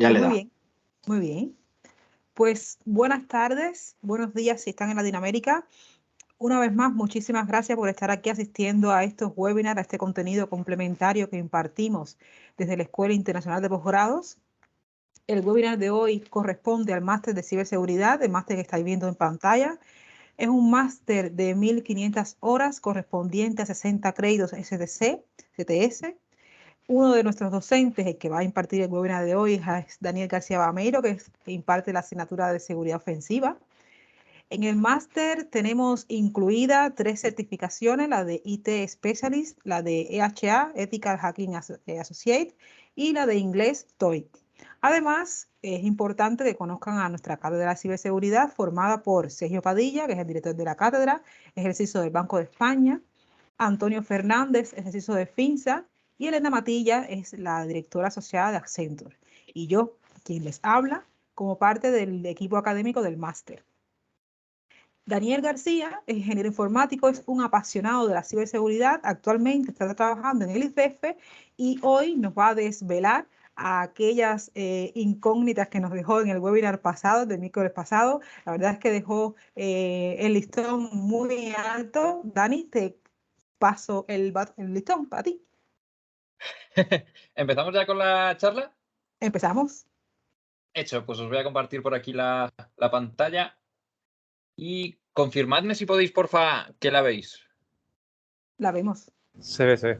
Ya le Muy da. bien, muy bien. Pues buenas tardes, buenos días si están en Latinoamérica. Una vez más, muchísimas gracias por estar aquí asistiendo a estos webinars, a este contenido complementario que impartimos desde la Escuela Internacional de Posgrados. El webinar de hoy corresponde al máster de ciberseguridad, el máster que estáis viendo en pantalla. Es un máster de 1.500 horas correspondiente a 60 créditos SDC, CTS. Uno de nuestros docentes, el que va a impartir el webinar de hoy, es Daniel García Bameiro, que imparte la asignatura de seguridad ofensiva. En el máster tenemos incluida 3 certificaciones, la de IT Specialist, la de EHA, Ethical Hacking Associate, y la de inglés TOEIC. Además, es importante que conozcan a nuestra cátedra de ciberseguridad formada por Sergio Padilla, que es el director de la cátedra, ejercicio del Banco de España, Antonio Fernández, ejercicio de FINSA, y Elena Matilla es la directora asociada de Accenture. Y yo, quien les habla, como parte del equipo académico del máster. Daniel García es ingeniero informático, es un apasionado de la ciberseguridad. Actualmente está trabajando en el ICF y hoy nos va a desvelar aquellas incógnitas que nos dejó en el webinar pasado, del miércoles pasado. La verdad es que dejó el listón muy alto. Dani, te paso el listón para ti. ¿Empezamos ya con la charla? Empezamos. Hecho, pues os voy a compartir por aquí la pantalla y confirmadme si podéis, porfa, que la veis. La vemos. Se ve, se ve.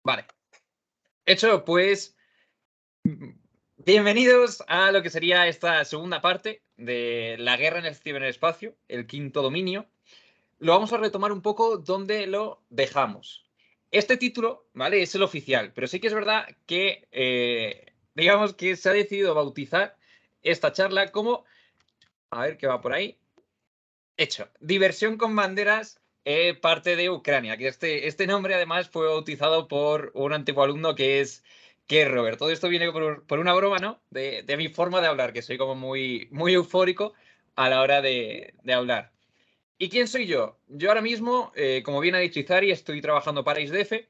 Vale. Hecho, pues bienvenidos a lo que sería esta segunda parte de la guerra en el ciberespacio, el quinto dominio. Lo vamos a retomar un poco donde lo dejamos. Este título, ¿vale? Es el oficial, pero sí que es verdad que, digamos que se ha decidido bautizar esta charla como, a ver qué va por ahí, hecho, diversión con banderas, parte de Ucrania, que este nombre además fue bautizado por un antiguo alumno que es Robert. Todo esto viene por una broma, ¿no? De mi forma de hablar, que soy como muy eufórico a la hora de hablar. ¿Y quién soy yo? Yo ahora mismo, como bien ha dicho Izari, estoy trabajando para ISDEF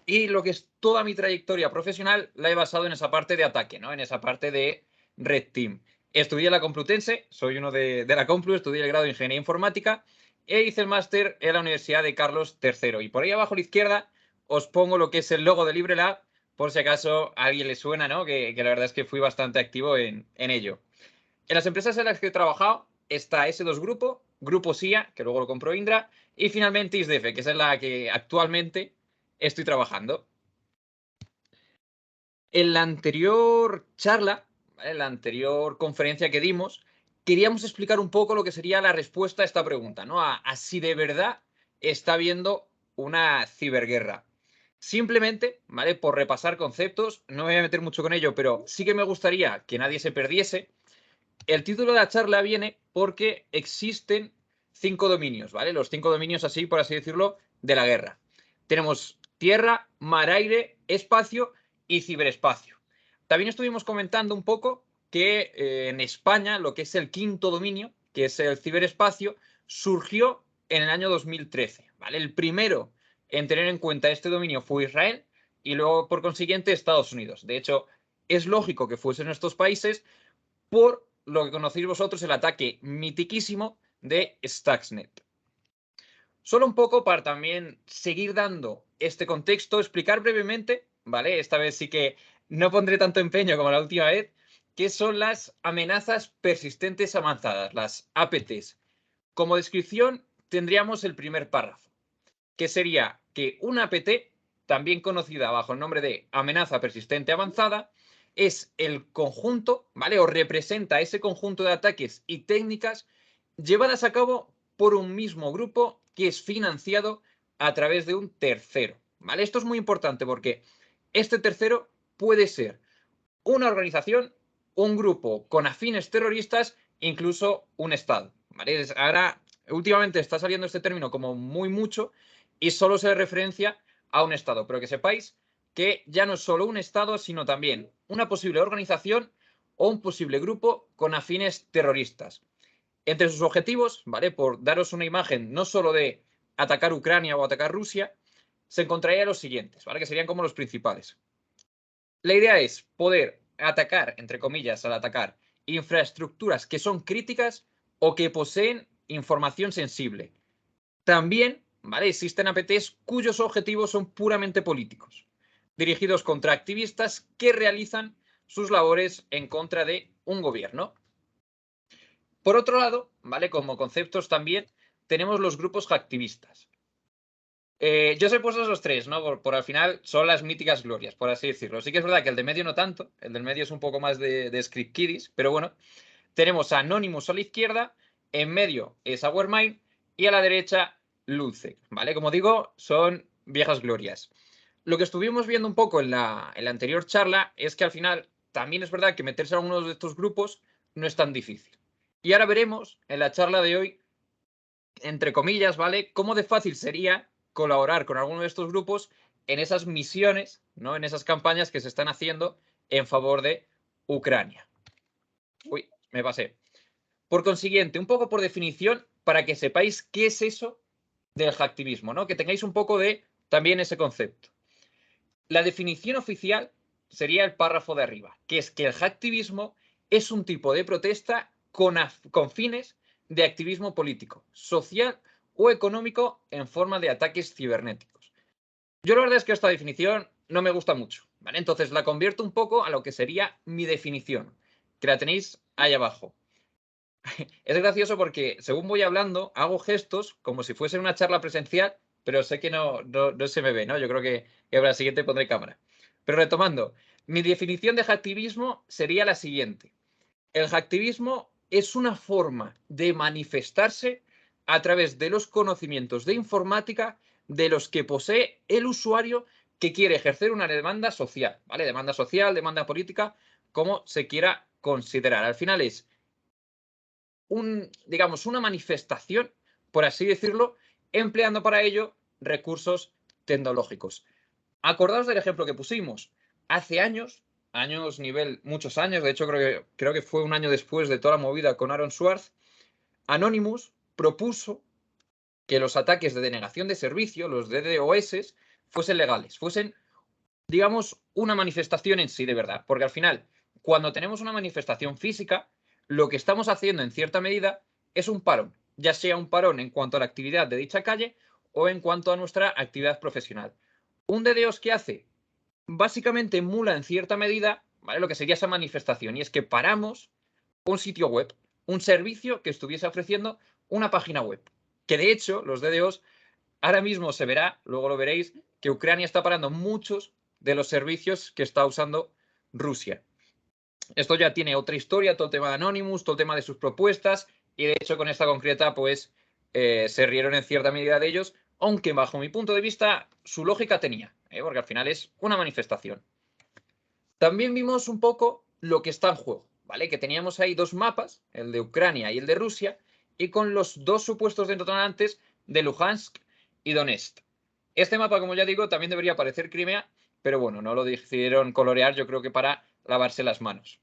y lo que es toda mi trayectoria profesional la he basado en esa parte de ataque, ¿no? En esa parte de Red Team. Estudié la Complutense, soy uno de la Complu, estudié el grado de Ingeniería Informática e hice el máster en la Universidad de Carlos III. Y por ahí abajo a la izquierda os pongo lo que es el logo de LibreLab, por si acaso a alguien le suena, ¿no? Que la verdad es que fui bastante activo en ello. En las empresas en las que he trabajado está S2 Grupo SIA, que luego lo compró Indra, y finalmente ISDEF, que es en la que actualmente estoy trabajando. En la anterior charla, en la anterior conferencia que dimos, queríamos explicar un poco lo que sería la respuesta a esta pregunta, ¿no? A si de verdad está habiendo una ciberguerra. Simplemente, ¿vale? Por repasar conceptos, no me voy a meter mucho con ello, pero sí que me gustaría que nadie se perdiese. El título de la charla viene porque existen 5 dominios, ¿vale? Los 5 dominios, así por así decirlo, de la guerra. Tenemos tierra, mar, aire, espacio y ciberespacio. También estuvimos comentando un poco que en España lo que es el quinto dominio, que es el ciberespacio, surgió en el año 2013, ¿vale? El primero en tener en cuenta este dominio fue Israel y luego, por consiguiente, Estados Unidos. De hecho, es lógico que fuesen estos países por lo que conocéis vosotros, el ataque mitiquísimo de Stuxnet. Solo un poco para también seguir dando este contexto, explicar brevemente, ¿vale? Esta vez sí que no pondré tanto empeño como la última vez, qué son las amenazas persistentes avanzadas, las APTs. Como descripción tendríamos el primer párrafo, que sería que una APT, también conocida bajo el nombre de amenaza persistente avanzada, es el conjunto, ¿vale? O representa ese conjunto de ataques y técnicas llevadas a cabo por un mismo grupo que es financiado a través de un tercero, ¿vale? Esto es muy importante porque este tercero puede ser una organización, un grupo con afines terroristas, incluso un Estado, ¿vale? Ahora, últimamente está saliendo este término como muy mucho y solo se referencia a un Estado, pero que sepáis que ya no es solo un Estado, sino también una posible organización o un posible grupo con afines terroristas. Entre sus objetivos, ¿vale? Por daros una imagen no solo de atacar Ucrania o atacar Rusia, se encontraría los siguientes, ¿vale? Que serían como los principales. La idea es poder atacar, entre comillas, al atacar infraestructuras que son críticas o que poseen información sensible. También, ¿vale? Existen APTs cuyos objetivos son puramente políticos, dirigidos contra activistas que realizan sus labores en contra de un gobierno. Por otro lado, ¿vale? Como conceptos también tenemos los grupos hacktivistas. Yo os he puesto esos tres, ¿no? Por al final son las míticas glorias, por así decirlo. Sí que es verdad que el de medio no tanto, el del medio es un poco más de script kiddies, pero bueno, tenemos a Anonymous a la izquierda, en medio es Our y a la derecha Luce, ¿vale? Como digo, son viejas glorias. Lo que estuvimos viendo un poco en la anterior charla es que al final también es verdad que meterse a alguno de estos grupos no es tan difícil. Y ahora veremos en la charla de hoy, entre comillas, ¿vale? Cómo de fácil sería colaborar con alguno de estos grupos en esas misiones, ¿no? En esas campañas que se están haciendo en favor de Ucrania. Uy, me pasé. Por consiguiente, un poco por definición, para que sepáis qué es eso del hacktivismo, ¿no? Que tengáis un poco de también ese concepto. La definición oficial sería el párrafo de arriba, que es que el hacktivismo es un tipo de protesta con fines de activismo político, social o económico en forma de ataques cibernéticos. Yo la verdad es que esta definición no me gusta mucho, ¿vale? Entonces la convierto un poco a lo que sería mi definición, que la tenéis ahí abajo. Es gracioso porque según voy hablando, hago gestos como si fuese una charla presencial, pero sé que no se me ve, ¿no? Yo creo que para la siguiente pondré cámara. Pero retomando, mi definición de hacktivismo sería la siguiente. El hacktivismo es una forma de manifestarse a través de los conocimientos de informática de los que posee el usuario que quiere ejercer una demanda social, ¿vale? Demanda social, demanda política, como se quiera considerar. Al final es digamos, una manifestación, por así decirlo, empleando para ello recursos tecnológicos. Acordaos del ejemplo que pusimos. Hace años, muchos años, de hecho creo que fue un año después de toda la movida con Aaron Swartz, Anonymous propuso que los ataques de denegación de servicio, los DDoS, fuesen legales, fuesen, digamos, una manifestación en sí de verdad. Porque al final, cuando tenemos una manifestación física, lo que estamos haciendo en cierta medida es un parón, ya sea un parón en cuanto a la actividad de dicha calle o en cuanto a nuestra actividad profesional. Un DDoS que hace, básicamente emula en cierta medida, ¿vale? Lo que sería esa manifestación, y es que paramos un sitio web, un servicio que estuviese ofreciendo una página web. Que de hecho, los DDoS, ahora mismo se verá, luego lo veréis, que Ucrania está parando muchos de los servicios que está usando Rusia. Esto ya tiene otra historia, todo el tema de Anonymous, todo el tema de sus propuestas, y de hecho con esta concreta, pues, se rieron en cierta medida de ellos, aunque bajo mi punto de vista su lógica tenía, porque al final es una manifestación. También vimos un poco lo que está en juego, ¿vale? Que teníamos ahí dos mapas, el de Ucrania y el de Rusia, y con los dos supuestos detonantes de Luhansk y Donetsk. Este mapa, como ya digo, también debería parecer Crimea, pero bueno, no lo decidieron colorear, yo creo que para lavarse las manos.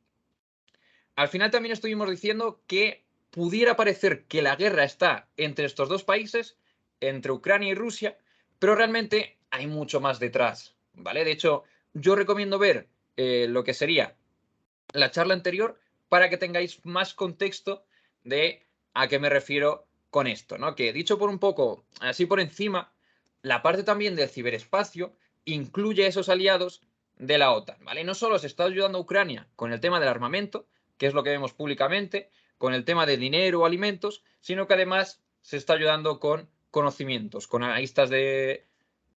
Al final también estuvimos diciendo que pudiera parecer que la guerra está entre estos dos países, entre Ucrania y Rusia, pero realmente hay mucho más detrás, ¿vale? De hecho, yo recomiendo ver lo que sería la charla anterior para que tengáis más contexto de a qué me refiero con esto, ¿no? Que dicho por un poco, así por encima, la parte también del ciberespacio incluye esos aliados de la OTAN, ¿vale? No solo se está ayudando a Ucrania con el tema del armamento, que es lo que vemos públicamente, con el tema de dinero o alimentos, sino que además se está ayudando con conocimientos, con analistas de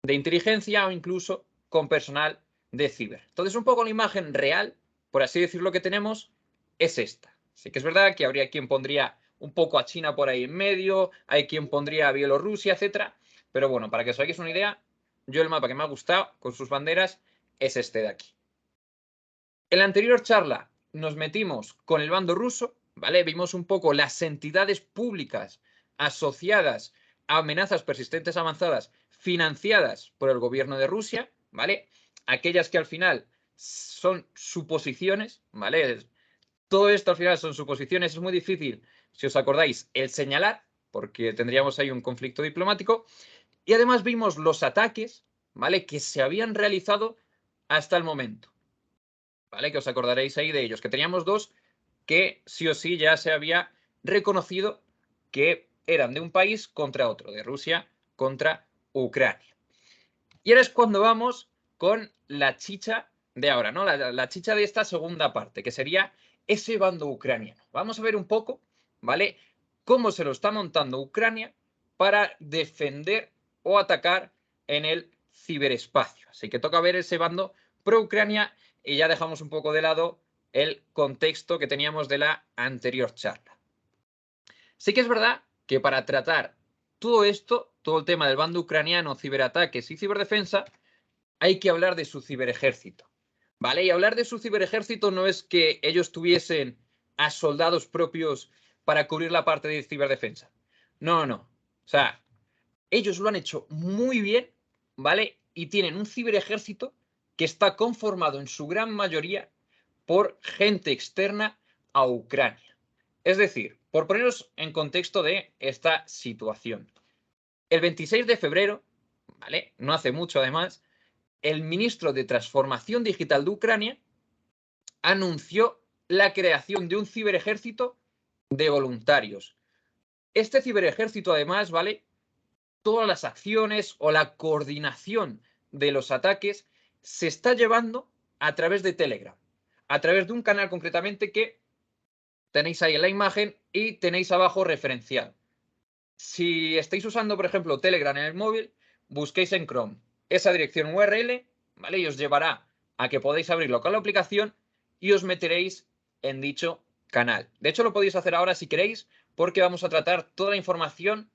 inteligencia o incluso con personal de ciber. Entonces, un poco la imagen real, por así decirlo, que tenemos es esta. Sí que es verdad que habría quien pondría un poco a China por ahí en medio, hay quien pondría a Bielorrusia, etcétera. Pero bueno, para que os hagáis una idea, yo el mapa que me ha gustado con sus banderas es este de aquí. En la anterior charla nos metimos con el bando ruso, ¿vale? Vimos un poco las entidades públicas asociadas a amenazas persistentes avanzadas financiadas por el gobierno de Rusia, ¿vale? Aquellas que al final son suposiciones, ¿vale? Todo esto al final son suposiciones, es muy difícil, si os acordáis, el señalar, porque tendríamos ahí un conflicto diplomático, y además vimos los ataques, ¿vale? Que se habían realizado hasta el momento. ¿vale? Que os acordaréis ahí de ellos, que teníamos dos que sí o sí ya se había reconocido que eran de un país contra otro, de Rusia contra Ucrania. Y ahora es cuando vamos con la chicha de ahora, ¿no? La chicha de esta segunda parte, que sería ese bando ucraniano. Vamos a ver un poco, ¿vale? Cómo se lo está montando Ucrania para defender o atacar en el ciberespacio. Así que toca ver ese bando pro-Ucrania y ya dejamos un poco de lado el contexto que teníamos de la anterior charla. Sí que es verdad que para tratar todo esto, todo el tema del bando ucraniano, ciberataques y ciberdefensa, hay que hablar de su ciberejército, ¿vale? Y hablar de su ciberejército no es que ellos tuviesen a soldados propios para cubrir la parte de ciberdefensa. No, no. O sea, ellos lo han hecho muy bien, ¿vale? Y tienen un ciberejército que está conformado en su gran mayoría por gente externa a Ucrania. Es decir, por poneros en contexto de esta situación. El 26 de febrero, ¿vale? No hace mucho además, el ministro de Transformación Digital de Ucrania anunció la creación de un ciberejército de voluntarios. Este ciberejército además, ¿vale? Todas las acciones o la coordinación de los ataques se está llevando a través de Telegram, a través de un canal concretamente que tenéis ahí en la imagen y tenéis abajo referencial. Si estáis usando, por ejemplo, Telegram en el móvil, busquéis en Chrome esa dirección URL, ¿vale? Y os llevará a que podáis abrirlo con la aplicación y os meteréis en dicho canal. De hecho, lo podéis hacer ahora si queréis, porque vamos a tratar toda la información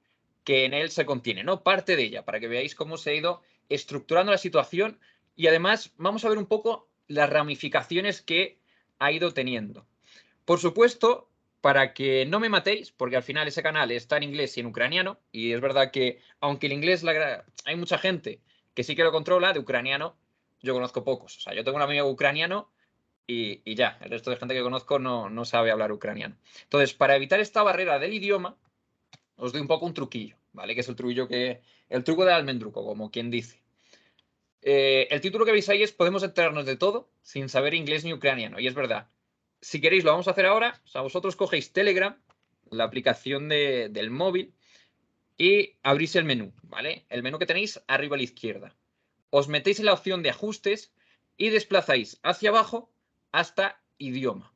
que en él se contiene, ¿no? Parte de ella, para que veáis cómo se ha ido estructurando la situación y además vamos a ver un poco las ramificaciones que ha ido teniendo. Por supuesto, para que no me matéis, porque al final ese canal está en inglés y en ucraniano, y es verdad que aunque el inglés hay mucha gente que sí que lo controla, de ucraniano yo conozco pocos. O sea, yo tengo un amigo ucraniano y ya, el resto de gente que conozco no sabe hablar ucraniano. Entonces, para evitar esta barrera del idioma, os doy un poco un truquillo, ¿vale? Que es el truco del almendruco, como quien dice. El título que veis ahí es Podemos enterarnos de todo sin saber inglés ni ucraniano, y es verdad. Si queréis lo vamos a hacer ahora. O sea, vosotros cogéis Telegram, la aplicación del móvil, y abrís el menú, ¿vale? El menú que tenéis arriba a la izquierda. Os metéis en la opción de ajustes y desplazáis hacia abajo hasta idioma.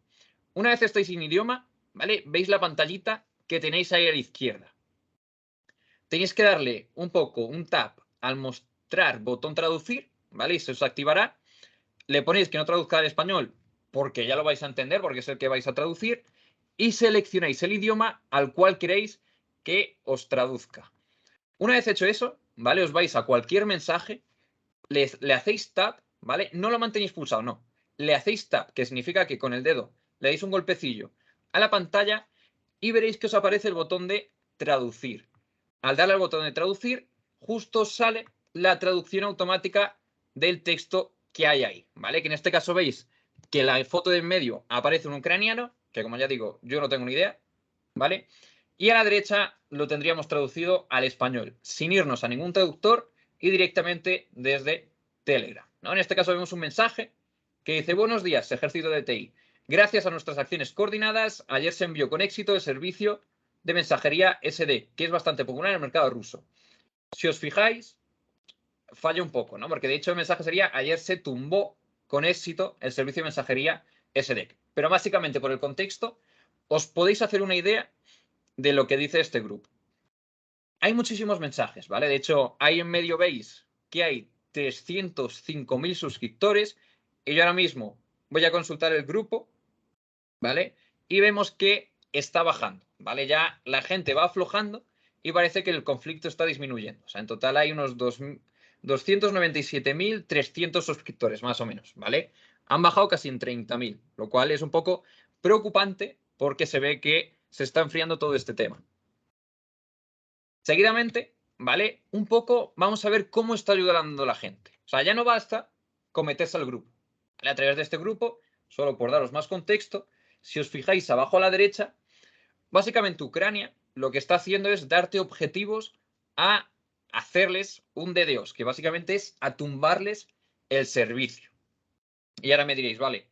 Una vez estáis en idioma, ¿vale? Veis la pantallita que tenéis ahí a la izquierda. Tenéis que darle un poco, un tap al mostrar botón traducir, ¿vale? Y se os activará. Le ponéis que no traduzca al español porque ya lo vais a entender, porque es el que vais a traducir, y seleccionáis el idioma al cual queréis que os traduzca. Una vez hecho eso, ¿vale? Os vais a cualquier mensaje, le hacéis tap, ¿vale? No lo mantenéis pulsado, no. Le hacéis tap, que significa que con el dedo le dais un golpecillo a la pantalla y veréis que os aparece el botón de traducir. Al darle al botón de traducir, justo sale la traducción automática del texto que hay ahí, ¿vale? Que en este caso veis que la foto de en medio aparece un ucraniano, que como ya digo, yo no tengo ni idea, ¿vale? Y a la derecha lo tendríamos traducido al español, sin irnos a ningún traductor y directamente desde Telegram, ¿no? En este caso vemos un mensaje que dice: buenos días, ejército de TI. Gracias a nuestras acciones coordinadas, ayer se envió con éxito el servicio de mensajería SD, que es bastante popular en el mercado ruso. Si os fijáis, falla un poco, ¿no? Porque de hecho el mensaje sería: ayer se tumbó con éxito el servicio de mensajería SD. Pero básicamente por el contexto os podéis hacer una idea de lo que dice este grupo. Hay muchísimos mensajes, ¿vale? De hecho, ahí en medio veis que hay 305.000 suscriptores y yo ahora mismo voy a consultar el grupo, ¿vale? Y vemos que está bajando, ¿vale? Ya la gente va aflojando y parece que el conflicto está disminuyendo. O sea, en total hay unos 297.300 suscriptores, más o menos, ¿vale? Han bajado casi en 30.000, lo cual es un poco preocupante porque se ve que se está enfriando todo este tema. Seguidamente, ¿vale? Un poco vamos a ver cómo está ayudando la gente. O sea, ya no basta con meterse al grupo. ¿Vale? A través de este grupo, solo por daros más contexto, si os fijáis abajo a la derecha, básicamente Ucrania lo que está haciendo es darte objetivos a hacerles un DDoS, que básicamente es a tumbarles el servicio. Y ahora me diréis, vale,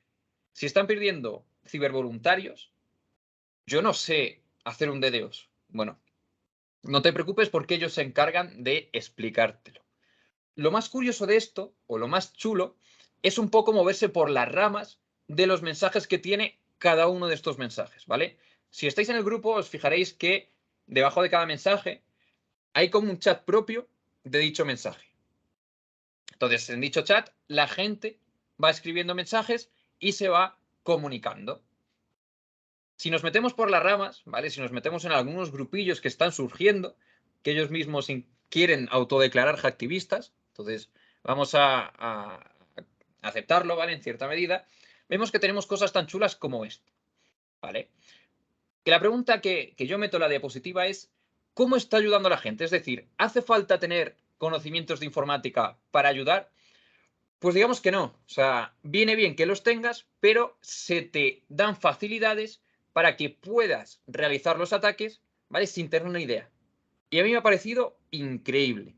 si están pidiendo cibervoluntarios, yo no sé hacer un DDoS. Bueno, no te preocupes porque ellos se encargan de explicártelo. Lo más curioso de esto, o lo más chulo, es un poco moverse por las ramas de los mensajes que tiene cada uno de estos mensajes, ¿vale? Si estáis en el grupo, os fijaréis que debajo de cada mensaje hay como un chat propio de dicho mensaje. Entonces, en dicho chat, la gente va escribiendo mensajes y se va comunicando. Si nos metemos por las ramas, ¿vale? Si nos metemos en algunos grupillos que están surgiendo, que ellos mismos quieren autodeclarar hacktivistas, entonces vamos a aceptarlo, ¿vale? En cierta medida, vemos que tenemos cosas tan chulas como esto, ¿vale? Que la pregunta que yo meto en la diapositiva es, ¿cómo está ayudando a la gente? Es decir, ¿hace falta tener conocimientos de informática para ayudar? Pues digamos que no. O sea, viene bien que los tengas, pero se te dan facilidades para que puedas realizar los ataques, ¿vale? Sin tener una idea. Y a mí me ha parecido increíble.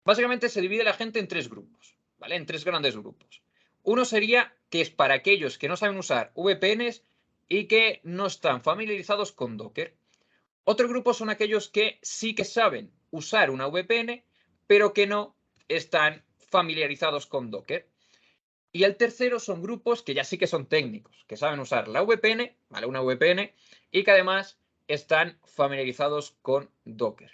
Básicamente se divide la gente en tres grupos, ¿vale? En tres grandes grupos. Uno sería que es para aquellos que no saben usar VPNs y que no están familiarizados con Docker. Otro grupo son aquellos que sí que saben usar una VPN, pero que no están familiarizados con Docker. Y el tercero son grupos que ya sí que son técnicos, que saben usar la VPN, ¿vale? Una VPN, y que además están familiarizados con Docker.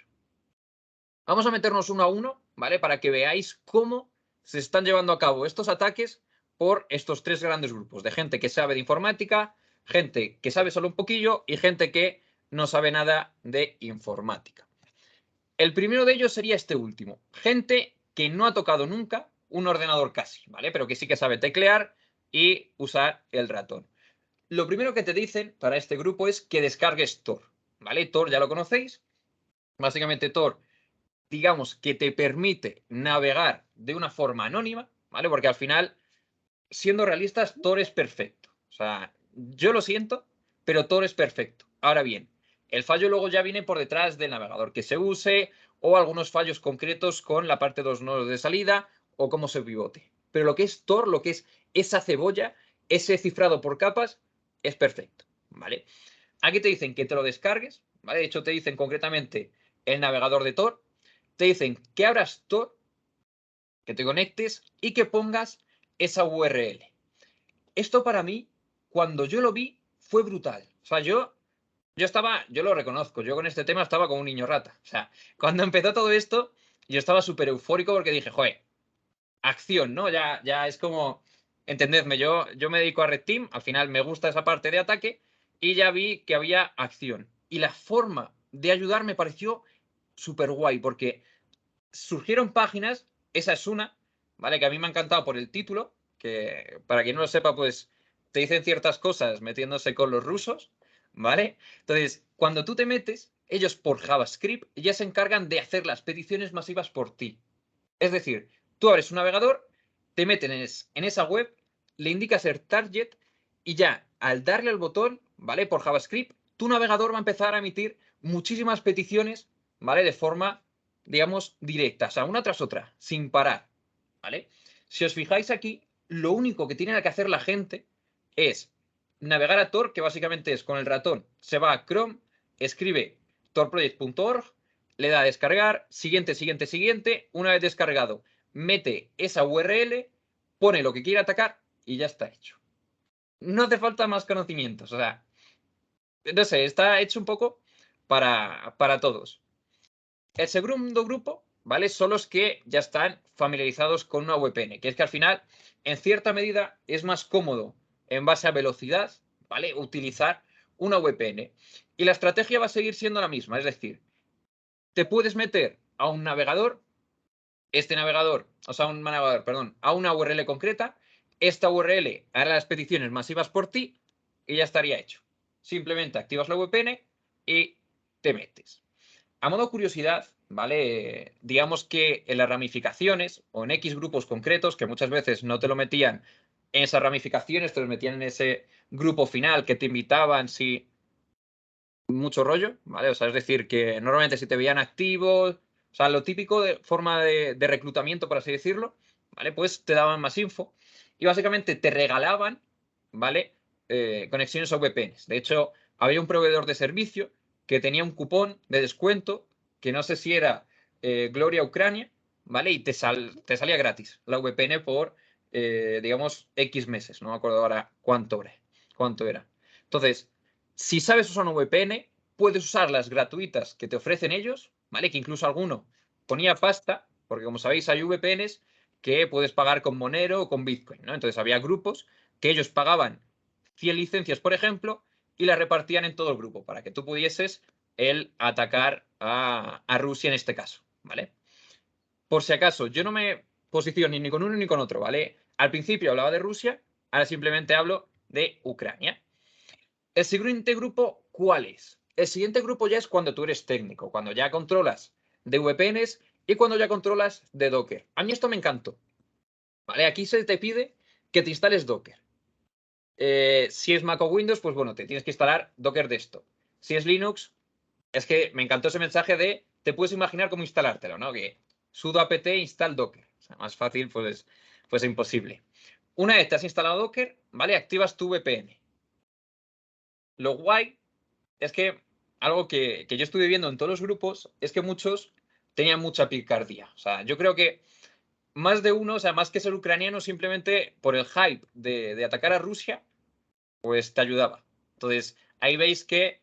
Vamos a meternos uno a uno, ¿vale? Para que veáis cómo se están llevando a cabo estos ataques por estos tres grandes grupos, de gente que sabe de informática, gente que sabe solo un poquillo y gente que no sabe nada de informática. El primero de ellos sería este último, gente que no ha tocado nunca un ordenador casi, ¿vale? Pero que sí que sabe teclear y usar el ratón. Lo primero que te dicen para este grupo es que descargues Tor, ¿vale? Tor ya lo conocéis. Básicamente Tor, digamos que te permite navegar de una forma anónima, ¿vale? Porque al final, siendo realistas, Tor es perfecto. O sea, yo lo siento, pero Tor es perfecto. Ahora bien, el fallo luego ya viene por detrás del navegador que se use o algunos fallos concretos con la parte de los nodos de salida o cómo se pivote. Pero lo que es Tor, lo que es esa cebolla, ese cifrado por capas, es perfecto, ¿vale? Aquí te dicen que te lo descargues, ¿vale? De hecho, te dicen concretamente el navegador de Tor, te dicen que abras Tor, que te conectes y que pongas esa URL. Esto para mí, cuando yo lo vi, fue brutal. O sea, yo lo reconozco, yo con este tema estaba como un niño rata. O sea, cuando empezó todo esto, yo estaba súper eufórico porque dije, joder, acción, ¿no? Ya es como, entendedme, yo me dedico a Red Team, al final me gusta esa parte de ataque y ya vi que había acción. Y la forma de ayudar me pareció súper guay porque surgieron páginas, esa es una, ¿vale? Que a mí me ha encantado por el título, que para quien no lo sepa, pues te dicen ciertas cosas metiéndose con los rusos, ¿vale? Entonces, cuando tú te metes, ellos por JavaScript ya se encargan de hacer las peticiones masivas por ti. Es decir, tú abres un navegador, te metes en esa web, le indicas el target y ya al darle al botón, ¿vale? Por JavaScript, tu navegador va a empezar a emitir muchísimas peticiones, ¿vale? De forma, digamos, directa, o sea, una tras otra, sin parar, ¿vale? Si os fijáis aquí, lo único que tiene que hacer la gente es navegar a Tor, que básicamente es con el ratón, se va a Chrome, escribe torproject.org, le da a descargar, siguiente, siguiente, siguiente, una vez descargado, mete esa URL, pone lo que quiere atacar y ya está hecho. No hace falta más conocimientos, o sea, no sé, está hecho un poco para todos. El segundo grupo, ¿vale? Son los que ya están familiarizados con una VPN, que es que al final, en cierta medida, es más cómodo en base a velocidad, ¿vale? Utilizar una VPN. Y la estrategia va a seguir siendo la misma, es decir, te puedes meter a un navegador, a una URL concreta, esta URL hará las peticiones masivas por ti y ya estaría hecho. Simplemente activas la VPN y te metes. A modo curiosidad, ¿vale? Digamos que en las ramificaciones o en X grupos concretos, que muchas veces no te lo metían en esas ramificaciones, te lo metían en ese grupo final que te invitaban si mucho rollo, ¿vale? O sea, es decir, que normalmente si te veían activos, o sea, lo típico de forma de reclutamiento, por así decirlo, ¿vale? Pues te daban más info y básicamente te regalaban ¿vale? Conexiones a VPNs. De hecho, había un proveedor de servicio que tenía un cupón de descuento que no sé si era Gloria Ucrania, ¿vale? Y te salía gratis la VPN por, digamos, X meses. No me acuerdo ahora cuánto era. Entonces, si sabes usar una VPN, puedes usar las gratuitas que te ofrecen ellos, ¿vale? Que incluso alguno ponía pasta, porque como sabéis hay VPNs que puedes pagar con Monero o con Bitcoin, ¿no? Entonces había grupos que ellos pagaban 100 licencias, por ejemplo, y las repartían en todo el grupo para que tú pudieses atacar a Rusia en este caso, ¿vale? Por si acaso, yo no me posiciono ni con uno ni con otro, ¿vale? Al principio hablaba de Rusia, ahora simplemente hablo de Ucrania. El siguiente grupo, ¿cuál es? El siguiente grupo ya es cuando tú eres técnico, cuando ya controlas de VPNs y cuando ya controlas de Docker. A mí esto me encantó, ¿vale? Aquí se te pide que te instales Docker. Si es Mac o Windows, pues bueno, te tienes que instalar Docker Desktop. Si es Linux, es que me encantó ese mensaje de te puedes imaginar cómo instalártelo, ¿no? Que sudo apt install Docker. O sea, más fácil, pues imposible. Una vez te has instalado Docker, ¿vale? Activas tu VPN. Lo guay es que algo que yo estuve viendo en todos los grupos es que muchos tenían mucha picardía. O sea, yo creo que más de uno, o sea, más que ser ucraniano, simplemente por el hype de atacar a Rusia, pues te ayudaba. Entonces, ahí veis que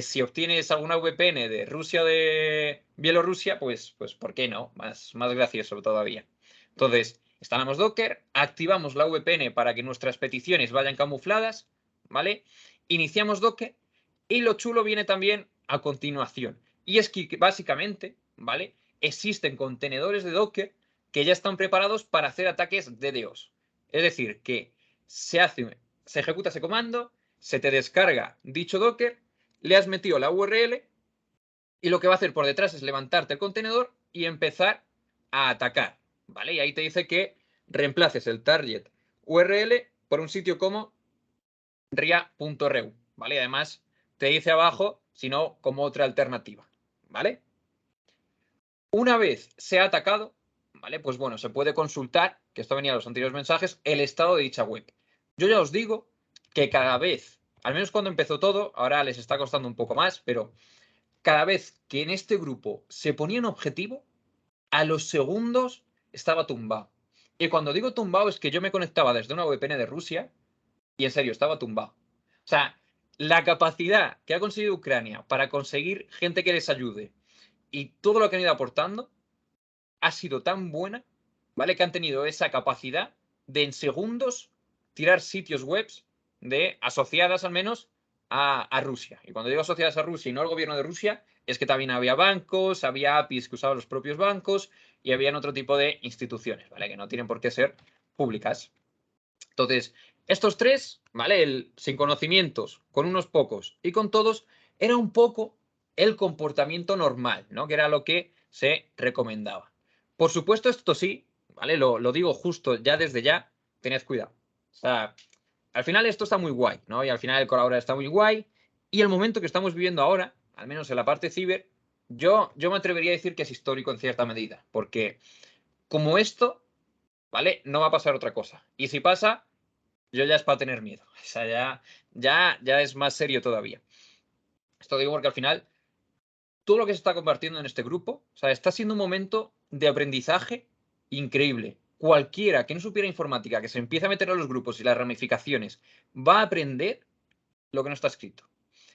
si obtienes alguna VPN de Rusia o de Bielorrusia, pues ¿por qué no? Más gracioso todavía. Entonces, instalamos Docker, activamos la VPN para que nuestras peticiones vayan camufladas, ¿vale? Iniciamos Docker y lo chulo viene también a continuación. Y es que básicamente, ¿vale? Existen contenedores de Docker que ya están preparados para hacer ataques DDoS. Es decir, que se ejecuta ese comando, se te descarga dicho Docker, le has metido la URL y lo que va a hacer por detrás es levantarte el contenedor y empezar a atacar, ¿vale? Y ahí te dice que reemplaces el target URL por un sitio como ria.reu, ¿vale? Y además te dice abajo, si no, como otra alternativa, ¿vale? Una vez se ha atacado, ¿vale? Pues bueno, se puede consultar, que esto venía en los anteriores mensajes, el estado de dicha web. Yo ya os digo que cada vez, al menos cuando empezó todo, ahora les está costando un poco más, pero cada vez que en este grupo se ponía un objetivo, a los segundos estaba tumbado. Y cuando digo tumbado es que yo me conectaba desde una VPN de Rusia y en serio, estaba tumbado. O sea, la capacidad que ha conseguido Ucrania para conseguir gente que les ayude y todo lo que han ido aportando ha sido tan buena, ¿vale? Que han tenido esa capacidad de en segundos tirar sitios web asociadas al menos a Rusia. Y cuando digo asociadas a Rusia y no al gobierno de Rusia, es que también había bancos, había APIs que usaban los propios bancos y habían otro tipo de instituciones, ¿vale? Que no tienen por qué ser públicas. Entonces, estos tres, ¿vale? El sin conocimientos, con unos pocos y con todos, era un poco el comportamiento normal, ¿no? Que era lo que se recomendaba. Por supuesto, esto sí, ¿vale? Lo digo justo ya desde ya, tened cuidado. O sea, al final esto está muy guay, ¿no? Y al final el Colabora está muy guay. Y el momento que estamos viviendo ahora, al menos en la parte ciber, yo me atrevería a decir que es histórico en cierta medida. Porque como esto, ¿vale? No va a pasar otra cosa. Y si pasa, yo ya es para tener miedo. O sea, ya es más serio todavía. Esto digo porque al final todo lo que se está compartiendo en este grupo, o sea, está siendo un momento de aprendizaje increíble. Cualquiera que no supiera informática, que se empiece a meter en los grupos y las ramificaciones, va a aprender lo que no está escrito.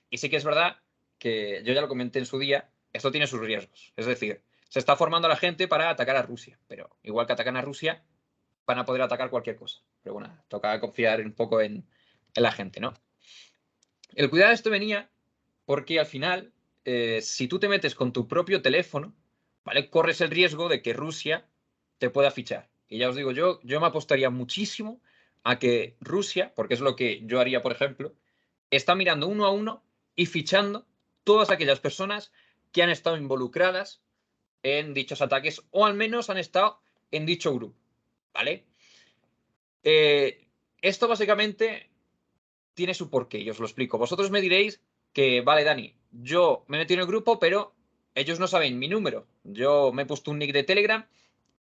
Y sí que es verdad que yo ya lo comenté en su día, esto tiene sus riesgos. Es decir, se está formando a la gente para atacar a Rusia, pero igual que atacan a Rusia, van a poder atacar cualquier cosa. Pero bueno, toca confiar un poco en la gente, ¿no? El cuidado de esto venía porque al final, si tú te metes con tu propio teléfono, ¿vale? Corres el riesgo de que Rusia te pueda fichar. Y ya os digo, yo me apostaría muchísimo a que Rusia, porque es lo que yo haría, por ejemplo, está mirando uno a uno y fichando todas aquellas personas que han estado involucradas en dichos ataques o al menos han estado en dicho grupo, ¿vale? Esto básicamente tiene su porqué y os lo explico. Vosotros me diréis que, vale, Dani, yo me metí en el grupo, pero ellos no saben mi número. Yo me he puesto un nick de Telegram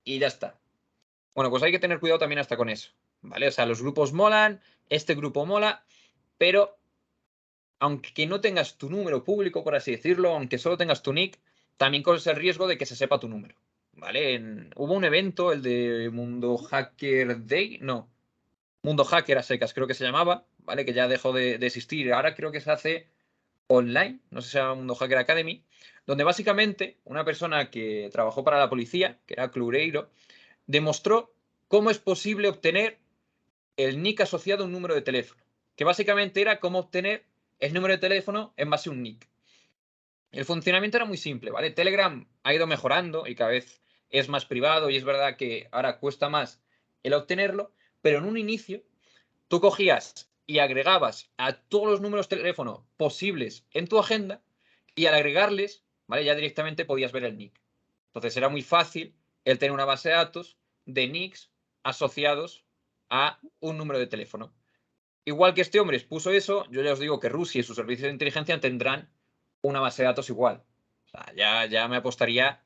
y ya está. Bueno, pues hay que tener cuidado también hasta con eso. ¿vale? O sea, los grupos molan, este grupo mola, pero aunque no tengas tu número público, por así decirlo, aunque solo tengas tu nick, también corres el riesgo de que se sepa tu número, ¿vale? Hubo un evento, el de Mundo Hacker Day, no, Mundo Hacker a secas creo que se llamaba, ¿vale? Que ya dejó de existir. Ahora creo que se hace online, no sé si se llama Mundo Hacker Academy, donde básicamente una persona que trabajó para la policía, que era Clureiro, demostró cómo es posible obtener el nick asociado a un número de teléfono, que básicamente era cómo obtener el número de teléfono en base a un nick. El funcionamiento era muy simple, ¿vale? Telegram ha ido mejorando y cada vez es más privado y es verdad que ahora cuesta más el obtenerlo, pero en un inicio tú cogías y agregabas a todos los números de teléfono posibles en tu agenda y al agregarles, ¿vale? Ya directamente podías ver el nick. Entonces era muy fácil el tener una base de datos de nicks asociados a un número de teléfono. Igual que este hombre expuso eso, yo ya os digo que Rusia y sus servicios de inteligencia tendrán una base de datos igual. O sea, ya me apostaría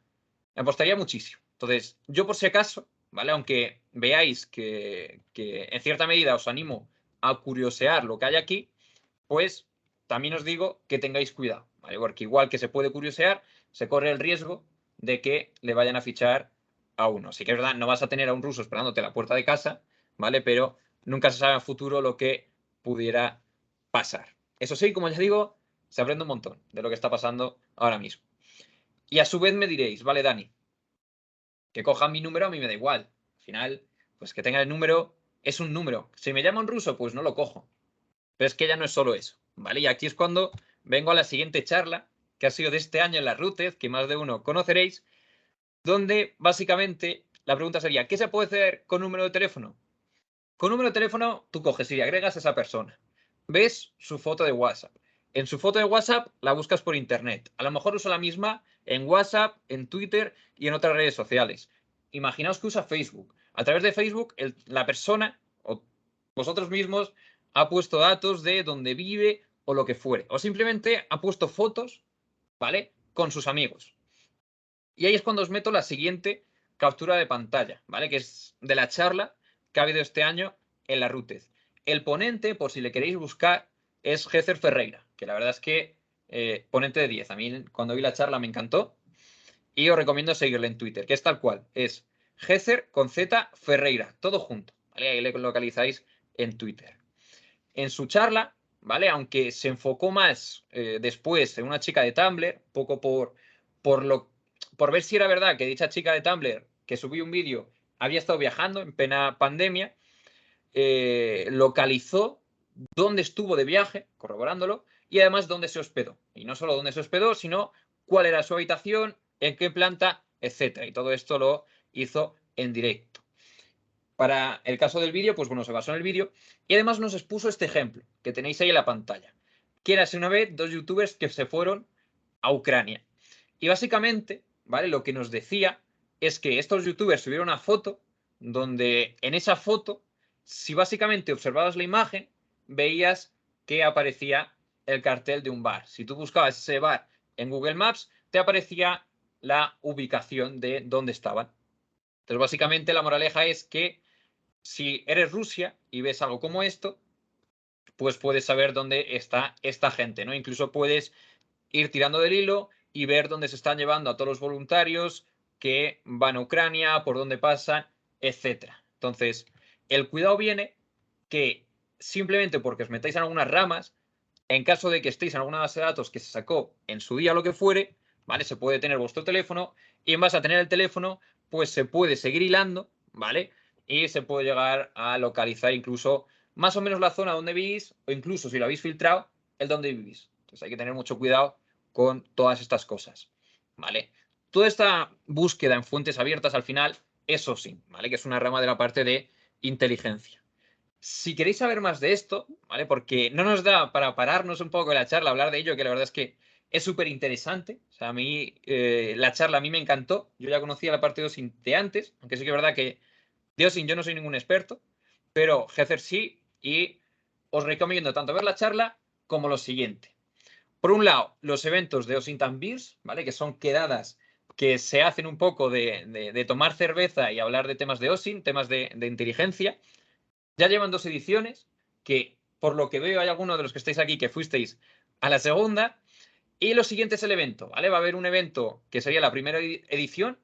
muchísimo. Entonces, yo por si acaso, ¿vale? Aunque veáis que en cierta medida os animo a curiosear lo que hay aquí, pues también os digo que tengáis cuidado, ¿vale? Porque igual que se puede curiosear, se corre el riesgo de que le vayan a fichar a uno. Sí que es verdad, no vas a tener a un ruso esperándote a la puerta de casa, ¿vale? Pero nunca se sabe en futuro lo que pudiera pasar. Eso sí, como ya digo, se aprende un montón de lo que está pasando ahora mismo. Y a su vez me diréis, vale, Dani, que cojan mi número a mí me da igual. Al final, pues que tenga el número, es un número. Si me llama un ruso, pues no lo cojo. Pero es que ya no es solo eso, ¿vale? Y aquí es cuando vengo a la siguiente charla, que ha sido de este año en la RUTEZ, que más de uno conoceréis, donde básicamente la pregunta sería, ¿qué se puede hacer con número de teléfono? Con número de teléfono, tú coges y agregas a esa persona. Ves su foto de WhatsApp. En su foto de WhatsApp la buscas por internet. A lo mejor usa la misma en WhatsApp, en Twitter y en otras redes sociales. Imaginaos que usa Facebook. A través de Facebook, la persona o vosotros mismos ha puesto datos de dónde vive o lo que fuere. O simplemente ha puesto fotos, ¿vale? Con sus amigos. Y ahí es cuando os meto la siguiente captura de pantalla, ¿vale? Que es de la charla que ha habido este año en la RUTEZ. El ponente, por si le queréis buscar, es Gécer Ferreira, que la verdad es que ponente de 10. A mí cuando vi la charla me encantó y os recomiendo seguirle en Twitter, que es tal cual, es Gécer con Z Ferreira, todo junto, ¿vale? Ahí le localizáis en Twitter. En su charla, ¿vale? Aunque se enfocó más después en una chica de Tumblr, poco por ver si era verdad que dicha chica de Tumblr que subió un vídeo había estado viajando en plena pandemia, localizó dónde estuvo de viaje, corroborándolo, y además dónde se hospedó. Y no solo dónde se hospedó, sino cuál era su habitación, en qué planta, etcétera. Y todo esto lo hizo en directo. Para el caso del vídeo, pues bueno, se basó en el vídeo y además nos expuso este ejemplo que tenéis ahí en la pantalla. Que era una vez dos youtubers que se fueron a Ucrania. Y básicamente, ¿vale? Lo que nos decía es que estos youtubers subieron una foto donde en esa foto, si básicamente observabas la imagen, veías que aparecía el cartel de un bar. Si tú buscabas ese bar en Google Maps, te aparecía la ubicación de dónde estaban. Entonces, básicamente la moraleja es que si eres Rusia y ves algo como esto, pues puedes saber dónde está esta gente, ¿no? Incluso puedes ir tirando del hilo y ver dónde se están llevando a todos los voluntarios que van a Ucrania, por dónde pasan, etcétera. Entonces, el cuidado viene que simplemente porque os metáis en algunas ramas, en caso de que estéis en alguna base de datos que se sacó en su día lo que fuere, ¿vale? Se puede tener vuestro teléfono y en base a tener el teléfono, pues se puede seguir hilando, ¿vale? Y se puede llegar a localizar incluso más o menos la zona donde vivís o incluso si lo habéis filtrado, el donde vivís. Entonces hay que tener mucho cuidado con todas estas cosas, ¿vale? Toda esta búsqueda en fuentes abiertas al final, eso sí, ¿vale? Que es una rama de la parte de inteligencia. Si queréis saber más de esto, ¿vale? Porque no nos da para pararnos un poco de la charla, hablar de ello, que la verdad es que es súper interesante. O sea, a mí la charla a mí me encantó. Yo ya conocía la parte de OSINT de antes, aunque sí que es verdad que de OSINT yo no soy ningún experto, pero Heather sí, y os recomiendo tanto ver la charla como lo siguiente. Por un lado, los eventos de OSINT and Beers, ¿vale? Que son quedadas que se hacen un poco de tomar cerveza y hablar de temas de OSINT, temas de inteligencia. Ya llevan 2 ediciones, que por lo que veo hay algunos de los que estáis aquí que fuisteis a la segunda. Y lo siguiente es el evento, ¿vale? Va a haber un evento que sería la primera edición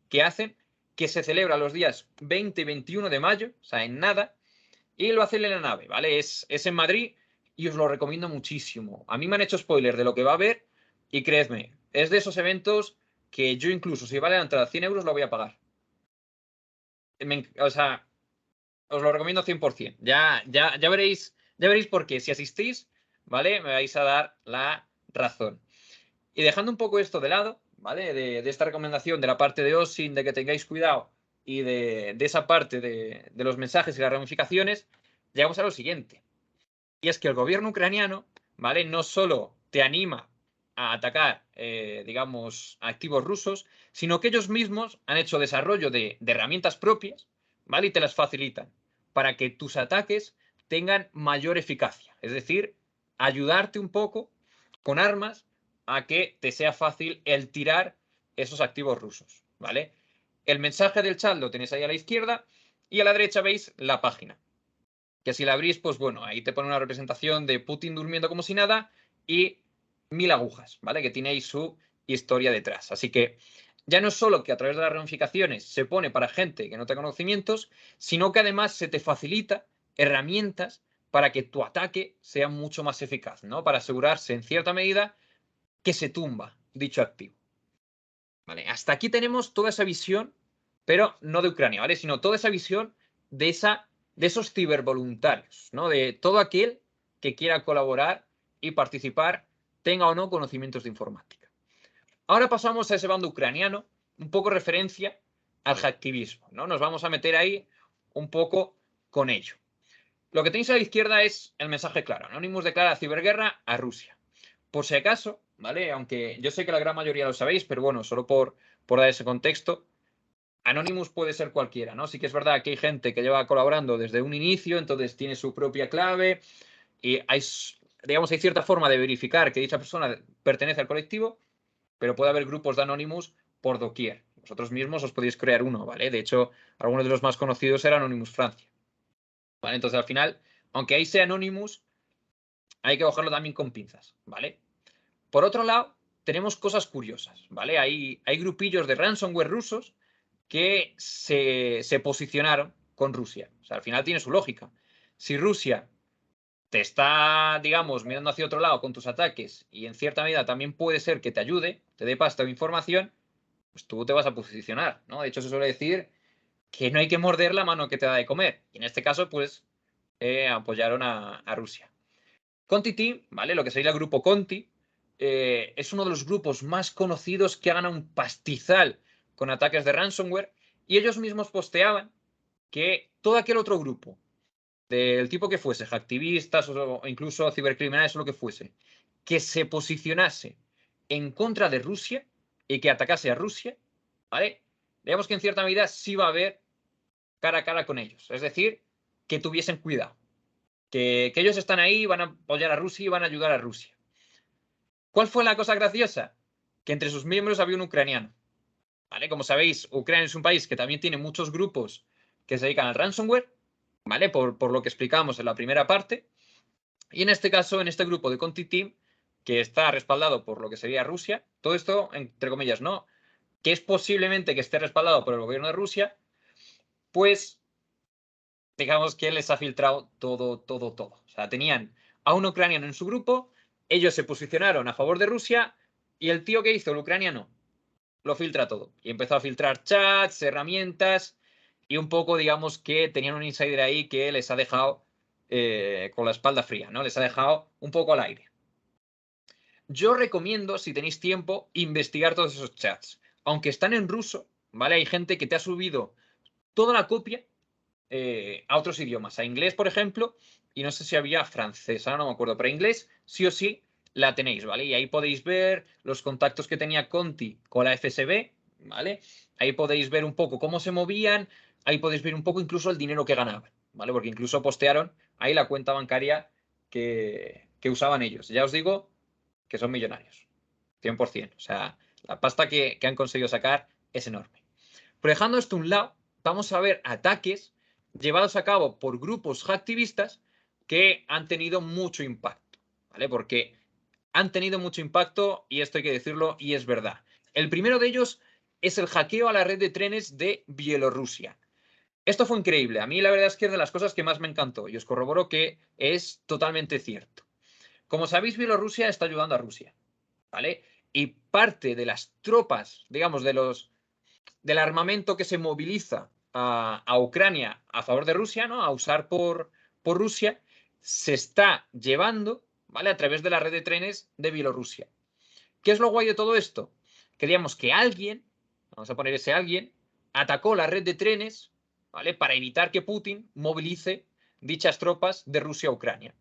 que hacen, que se celebra los días 20 y 21 de mayo, o sea, en nada, y lo hacen en la nave, ¿vale? Es en Madrid y os lo recomiendo muchísimo. A mí me han hecho spoiler de lo que va a haber y creedme, es de esos eventos que yo incluso si vale la entrada 100 euros lo voy a pagar. O sea, os lo recomiendo 100%. Ya veréis por qué. Si asistís, ¿vale? Me vais a dar la razón. Y dejando un poco esto de lado, ¿vale? De esta recomendación de la parte de OSINT, de que tengáis cuidado y de esa parte de los mensajes y las ramificaciones, llegamos a lo siguiente. Y es que el gobierno ucraniano, ¿vale? No solo te anima a atacar, digamos, activos rusos, sino que ellos mismos han hecho desarrollo de herramientas propias, ¿vale? Y te las facilitan para que tus ataques tengan mayor eficacia. Es decir, ayudarte un poco con armas a que te sea fácil el tirar esos activos rusos, ¿vale? El mensaje del chat lo tenéis ahí a la izquierda y a la derecha veis la página. Que si la abrís, pues bueno, ahí te pone una representación de Putin durmiendo como si nada y 1000 agujas, ¿vale? Que tiene ahí su historia detrás. Así que ya no es solo que a través de las ramificaciones se pone para gente que no tenga conocimientos, sino que además se te facilita herramientas para que tu ataque sea mucho más eficaz, ¿no? Para asegurarse en cierta medida que se tumba dicho activo. ¿Vale? Hasta aquí tenemos toda esa visión, pero no de Ucrania, ¿vale? Sino toda esa visión de esos cibervoluntarios, ¿no? De todo aquel que quiera colaborar y participar, tenga o no conocimientos de informática. Ahora pasamos a ese bando ucraniano, un poco referencia al hacktivismo, ¿no? Nos vamos a meter ahí un poco con ello. Lo que tenéis a la izquierda es el mensaje claro. Anonymous declara ciberguerra a Rusia. Por si acaso, ¿vale? Aunque yo sé que la gran mayoría lo sabéis, pero bueno, solo por dar ese contexto, Anonymous puede ser cualquiera, ¿no? Sí que es verdad que hay gente que lleva colaborando desde un inicio, entonces tiene su propia clave y hay, digamos, hay cierta forma de verificar que dicha persona pertenece al colectivo, pero puede haber grupos de Anonymous por doquier. Vosotros mismos os podéis crear uno, ¿vale? De hecho, algunos de los más conocidos era Anonymous Francia, ¿vale? Entonces, al final, aunque ahí sea Anonymous, hay que cogerlo también con pinzas, ¿vale? Por otro lado, tenemos cosas curiosas, ¿vale? Hay grupillos de ransomware rusos que se posicionaron con Rusia. O sea, al final tiene su lógica. Si Rusia te está, digamos, mirando hacia otro lado con tus ataques y en cierta medida también puede ser que te ayude, te dé pasta o información, pues tú te vas a posicionar, ¿no? De hecho, se suele decir que no hay que morder la mano que te da de comer. Y en este caso, pues, apoyaron a Rusia. Conti Team, ¿vale? Lo que sería el grupo Conti, es uno de los grupos más conocidos que ha ganado un pastizal con ataques de ransomware y ellos mismos posteaban que todo aquel otro grupo, del tipo que fuese, hacktivistas o incluso cibercriminales o lo que fuese, que se posicionase en contra de Rusia y que atacase a Rusia, ¿vale? Digamos que en cierta medida sí va a haber cara a cara con ellos. Es decir, que tuviesen cuidado. Que ellos están ahí, van a apoyar a Rusia y van a ayudar a Rusia. ¿Cuál fue la cosa graciosa? Que entre sus miembros había un ucraniano. ¿Vale? Como sabéis, Ucrania es un país que también tiene muchos grupos que se dedican al ransomware, ¿vale? Por lo que explicamos en la primera parte. Y en este caso, en este grupo de Conti Team, que está respaldado por lo que sería Rusia, todo esto, entre comillas, ¿no? Que es posiblemente que esté respaldado por el gobierno de Rusia, pues digamos que les ha filtrado todo. O sea, tenían a un ucraniano en su grupo, ellos se posicionaron a favor de Rusia y el tío que hizo, el ucraniano, lo filtra todo. Y empezó a filtrar chats, herramientas y un poco, digamos, que tenían un insider ahí que les ha dejado con la espalda fría, ¿no? Les ha dejado un poco al aire. Yo recomiendo, si tenéis tiempo, investigar todos esos chats. Aunque están en ruso, ¿vale? Hay gente que te ha subido toda la copia a otros idiomas, a inglés, por ejemplo, y no sé si había francés, ahora no me acuerdo, pero inglés sí o sí la tenéis, ¿vale? Y ahí podéis ver los contactos que tenía Conti con la FSB, ¿vale? Ahí podéis ver un poco cómo se movían, ahí podéis ver un poco incluso el dinero que ganaban, ¿vale? Porque incluso postearon ahí la cuenta bancaria que usaban ellos. Ya os digo que son millonarios, 100%. O sea, la pasta que han conseguido sacar es enorme. Pero dejando esto a un lado, vamos a ver ataques llevados a cabo por grupos hacktivistas que han tenido mucho impacto, ¿vale? Porque han tenido mucho impacto y esto hay que decirlo y es verdad. El primero de ellos es el hackeo a la red de trenes de Bielorrusia. Esto fue increíble. A mí la verdad es que es de las cosas que más me encantó y os corroboro que es totalmente cierto. Como sabéis, Bielorrusia está ayudando a Rusia, ¿vale? Y parte de las tropas, digamos, del armamento que se moviliza a Ucrania a favor de Rusia, ¿no? A usar por Rusia, se está llevando, ¿vale? A través de la red de trenes de Bielorrusia. ¿Qué es lo guay de todo esto? Que digamos que alguien, vamos a poner ese alguien, atacó la red de trenes, ¿vale? Para evitar que Putin movilice dichas tropas de Rusia a Ucrania.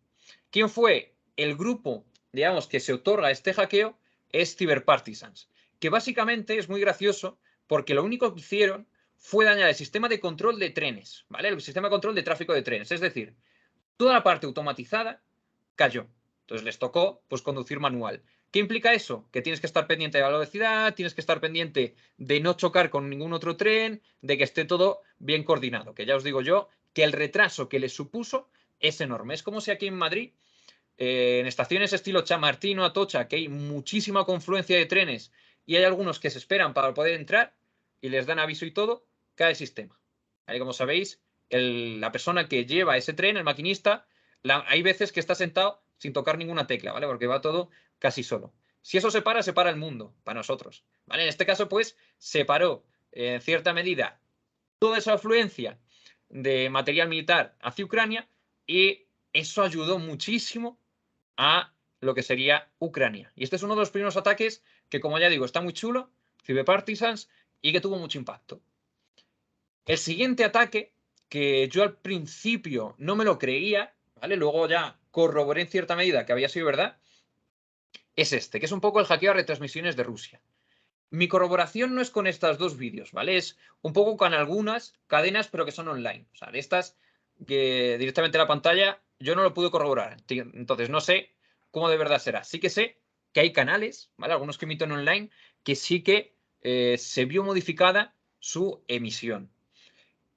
¿Quién fue el grupo, digamos, que se otorga este hackeo? Es Cyberpartisans, que básicamente es muy gracioso porque lo único que hicieron fue dañar el sistema de control de trenes, ¿vale? El sistema de control de tráfico de trenes. Es decir, toda la parte automatizada cayó. Entonces les tocó pues conducir manual. ¿Qué implica eso? Que tienes que estar pendiente de la velocidad, tienes que estar pendiente de no chocar con ningún otro tren, de que esté todo bien coordinado. Que ya os digo yo que el retraso que les supuso es enorme. Es como si aquí en Madrid, en estaciones estilo Chamartín o Atocha, que hay muchísima confluencia de trenes y hay algunos que se esperan para poder entrar y les dan aviso y todo, cae el sistema. Ahí, como sabéis, la persona que lleva ese tren, el maquinista, hay veces que está sentado sin tocar ninguna tecla, ¿vale? Porque va todo casi solo. Si eso se para el mundo para nosotros, ¿vale? En este caso, pues, se paró en cierta medida toda esa afluencia de material militar hacia Ucrania y eso ayudó muchísimo a lo que sería Ucrania. Y este es uno de los primeros ataques que, como ya digo, está muy chulo, Cyberpartisans, y que tuvo mucho impacto. El siguiente ataque, que yo al principio no me lo creía, ¿vale? Luego ya corroboré en cierta medida que había sido verdad, es este, que es un poco el hackeo a retransmisiones de Rusia. Mi corroboración no es con estos dos vídeos, ¿vale? Es un poco con algunas cadenas, pero que son online. O sea, de estas que directamente en la pantalla yo no lo pude corroborar. Entonces no sé cómo de verdad será. Sí que sé que hay canales, ¿vale? Algunos que emiten online, que sí que se vio modificada su emisión.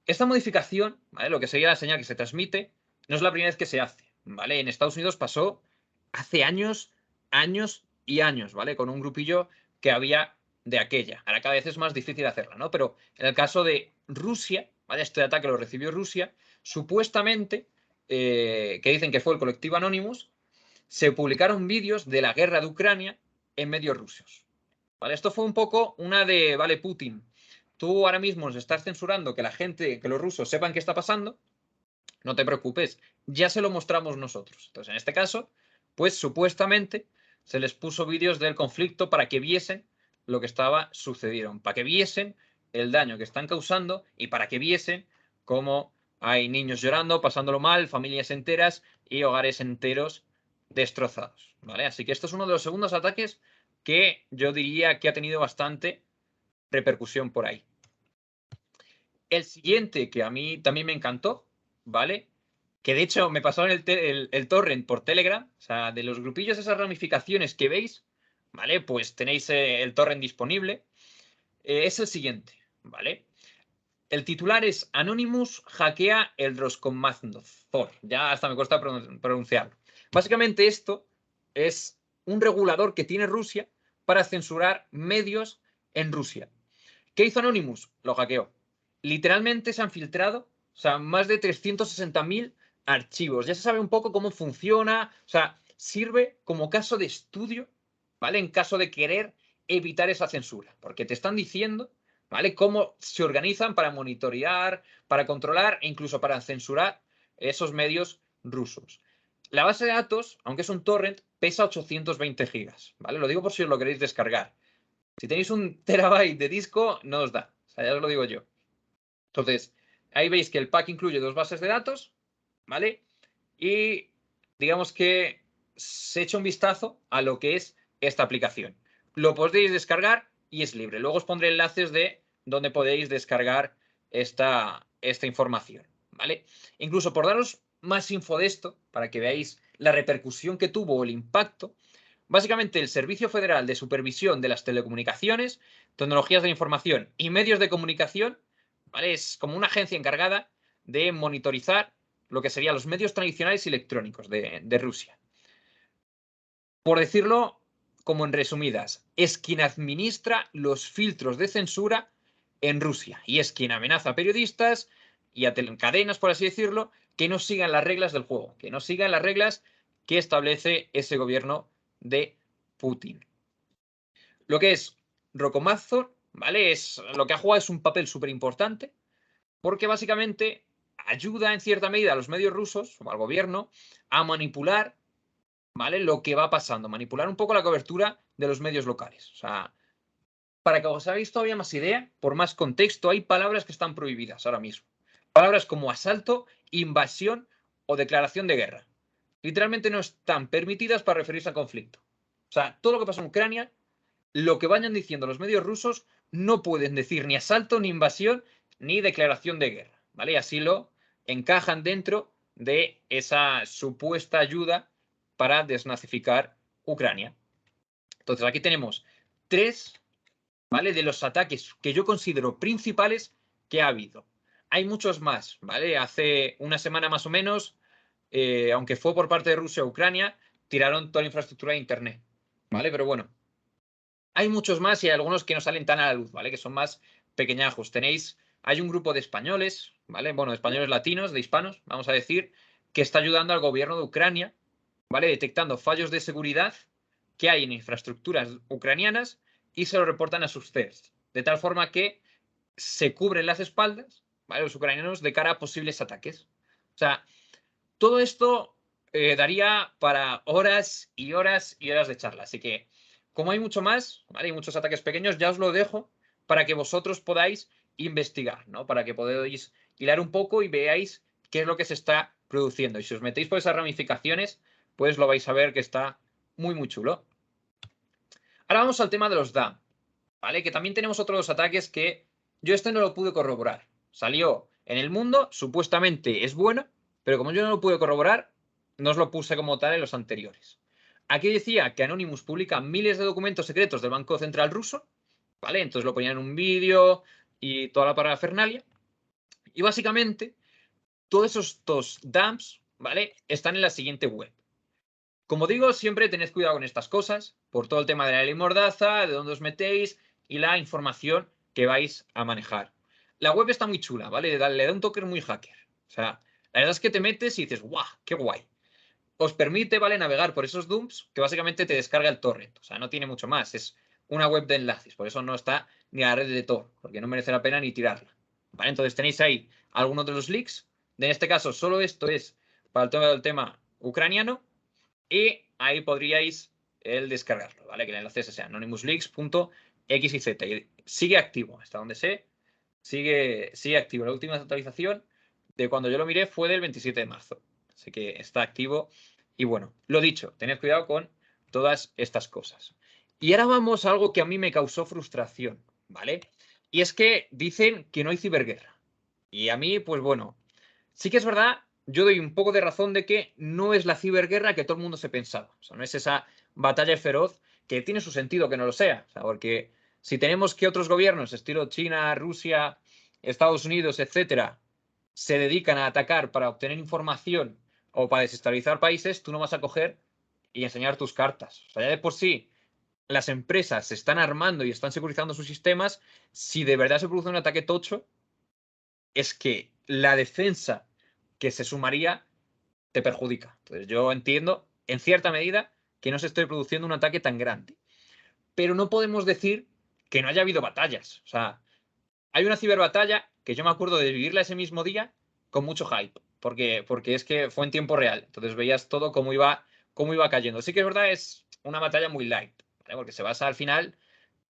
Esta modificación, ¿vale? Lo que sería la señal que se transmite, no es la primera vez que se hace, ¿vale? En Estados Unidos pasó hace años, años y años, ¿vale? Con un grupillo que había de aquella. Ahora cada vez es más difícil hacerla, ¿no? Pero en el caso de Rusia, ¿vale? Este ataque lo recibió Rusia, supuestamente, que dicen que fue el colectivo Anonymous, se publicaron vídeos de la guerra de Ucrania en medios rusos. ¿Vale? Esto fue un poco una de, vale, Putin, tú ahora mismo nos estás censurando que la gente, que los rusos sepan qué está pasando, no te preocupes, ya se lo mostramos nosotros. Entonces, en este caso, pues supuestamente se les puso vídeos del conflicto para que viesen lo que estaba sucediendo, para que viesen el daño que están causando y para que viesen cómo hay niños llorando, pasándolo mal, familias enteras y hogares enteros destrozados, ¿vale? Así que esto es uno de los segundos ataques que yo diría que ha tenido bastante repercusión por ahí. El siguiente que a mí también me encantó, ¿vale? Que de hecho me pasaron el torrent por Telegram, o sea, de los grupillos, esas ramificaciones que veis, ¿vale? Pues tenéis el torrent disponible. Es el siguiente, ¿vale? El titular es Anonymous hackea el Roskomnadzor. Ya hasta me cuesta pronunciarlo. Básicamente esto es un regulador que tiene Rusia para censurar medios en Rusia. ¿Qué hizo Anonymous? Lo hackeó. Literalmente se han filtrado, o sea, más de 360.000 archivos. Ya se sabe un poco cómo funciona, o sea, sirve como caso de estudio, ¿vale? En caso de querer evitar esa censura, porque te están diciendo, ¿vale? Cómo se organizan para monitorear, para controlar e incluso para censurar esos medios rusos. La base de datos, aunque es un torrent, pesa 820 gigas, ¿vale? Lo digo por si os lo queréis descargar. Si tenéis un terabyte de disco, no os da. O sea, ya os lo digo yo. Entonces, ahí veis que el pack incluye 2 bases de datos, ¿vale? Y digamos que se echa un vistazo a lo que es esta aplicación. Lo podéis descargar y es libre. Luego os pondré enlaces de donde podéis descargar esta información, ¿vale? Incluso por daros más info de esto, para que veáis la repercusión que tuvo o el impacto, básicamente el Servicio Federal de Supervisión de las Telecomunicaciones, Tecnologías de la Información y Medios de Comunicación, ¿vale? Es como una agencia encargada de monitorizar lo que serían los medios tradicionales y electrónicos de Rusia. Por decirlo como en resumidas, es quien administra los filtros de censura en Rusia y es quien amenaza a periodistas y a cadenas, por así decirlo, que no sigan las reglas del juego, que no sigan las reglas que establece ese gobierno de Putin. Lo que es Rockomazor, ¿vale? Lo que ha jugado es un papel súper importante porque básicamente ayuda en cierta medida a los medios rusos o al gobierno a manipular, ¿vale?, lo que va pasando, manipular un poco la cobertura de los medios locales. O sea, para que os hagáis todavía más idea, por más contexto, hay palabras que están prohibidas ahora mismo. Palabras como asalto, invasión o declaración de guerra. Literalmente no están permitidas para referirse al conflicto. O sea, todo lo que pasa en Ucrania, lo que vayan diciendo los medios rusos, no pueden decir ni asalto, ni invasión, ni declaración de guerra, ¿vale? Y así lo encajan dentro de esa supuesta ayuda para desnazificar Ucrania. Entonces, aquí tenemos 3, ¿vale?, de los ataques que yo considero principales que ha habido. Hay muchos más, ¿vale? Hace una semana más o menos, aunque fue por parte de Rusia o Ucrania, tiraron toda la infraestructura de Internet, ¿vale? Pero bueno, hay muchos más y hay algunos que no salen tan a la luz, ¿vale? Que son más pequeñajos. Hay un grupo de españoles, ¿vale? Bueno, de españoles latinos, de hispanos, vamos a decir, que está ayudando al gobierno de Ucrania, ¿vale?, detectando fallos de seguridad que hay en infraestructuras ucranianas y se lo reportan a sus CERTs, de tal forma que se cubren las espaldas, ¿vale?, los ucranianos de cara a posibles ataques. O sea, todo esto daría para horas y horas y horas de charla. Así que, como hay mucho más, ¿vale?, hay muchos ataques pequeños, ya os lo dejo para que vosotros podáis investigar, ¿no? Para que podáis hilar un poco y veáis qué es lo que se está produciendo. Y si os metéis por esas ramificaciones, pues lo vais a ver que está muy, muy chulo. Ahora vamos al tema de los DAM, ¿vale? Que también tenemos otros ataques que yo no lo pude corroborar. Salió en el mundo, supuestamente es bueno, pero como yo no lo pude corroborar, no os lo puse como tal en los anteriores. Aquí decía que Anonymous publica miles de documentos secretos del Banco Central ruso, ¿vale? Entonces lo ponían en un vídeo y toda la parafernalia. Y básicamente, todos estos dumps, ¿vale?, están en la siguiente web. Como digo, siempre tened cuidado con estas cosas, por todo el tema de la ley Mordaza, de dónde os metéis y la información que vais a manejar. La web está muy chula, ¿vale? Le da un toque muy hacker. O sea, la verdad es que te metes y dices, ¡guau! ¡Qué guay! Os permite, ¿vale?, navegar por esos dumps que básicamente te descarga el torrent. O sea, no tiene mucho más. Es una web de enlaces. Por eso no está ni a la red de Tor, porque no merece la pena ni tirarla. ¿Vale? Entonces tenéis ahí algunos de los leaks. En este caso, solo esto es para el tema ucraniano. Y ahí podríais el descargarlo, ¿vale? Que el enlace es anonymousleaks.xyz. Y sigue activo, hasta donde sé, sigue activo. La última actualización de cuando yo lo miré fue del 27 de marzo. Así que está activo. Y bueno, lo dicho, tened cuidado con todas estas cosas. Y ahora vamos a algo que a mí me causó frustración, ¿vale? Y es que dicen que no hay ciberguerra. Y a mí, pues bueno, sí que es verdad, yo doy un poco de razón de que no es la ciberguerra que todo el mundo se pensaba. O sea, no es esa batalla feroz que tiene su sentido que no lo sea. O sea, porque si tenemos que otros gobiernos, estilo China, Rusia, Estados Unidos, etcétera, se dedican a atacar para obtener información o para desestabilizar países, tú no vas a coger y enseñar tus cartas. O sea, ya de por sí las empresas se están armando y están securizando sus sistemas. Si de verdad se produce un ataque tocho, es que la defensa que se sumaría te perjudica. Entonces yo entiendo, en cierta medida, que no se esté produciendo un ataque tan grande. Pero no podemos decir que no haya habido batallas. O sea, hay una ciberbatalla que yo me acuerdo de vivirla ese mismo día con mucho hype, porque es que fue en tiempo real. Entonces veías todo cómo iba cayendo. Sí que es verdad, es una batalla muy light, ¿vale? Porque se basa al final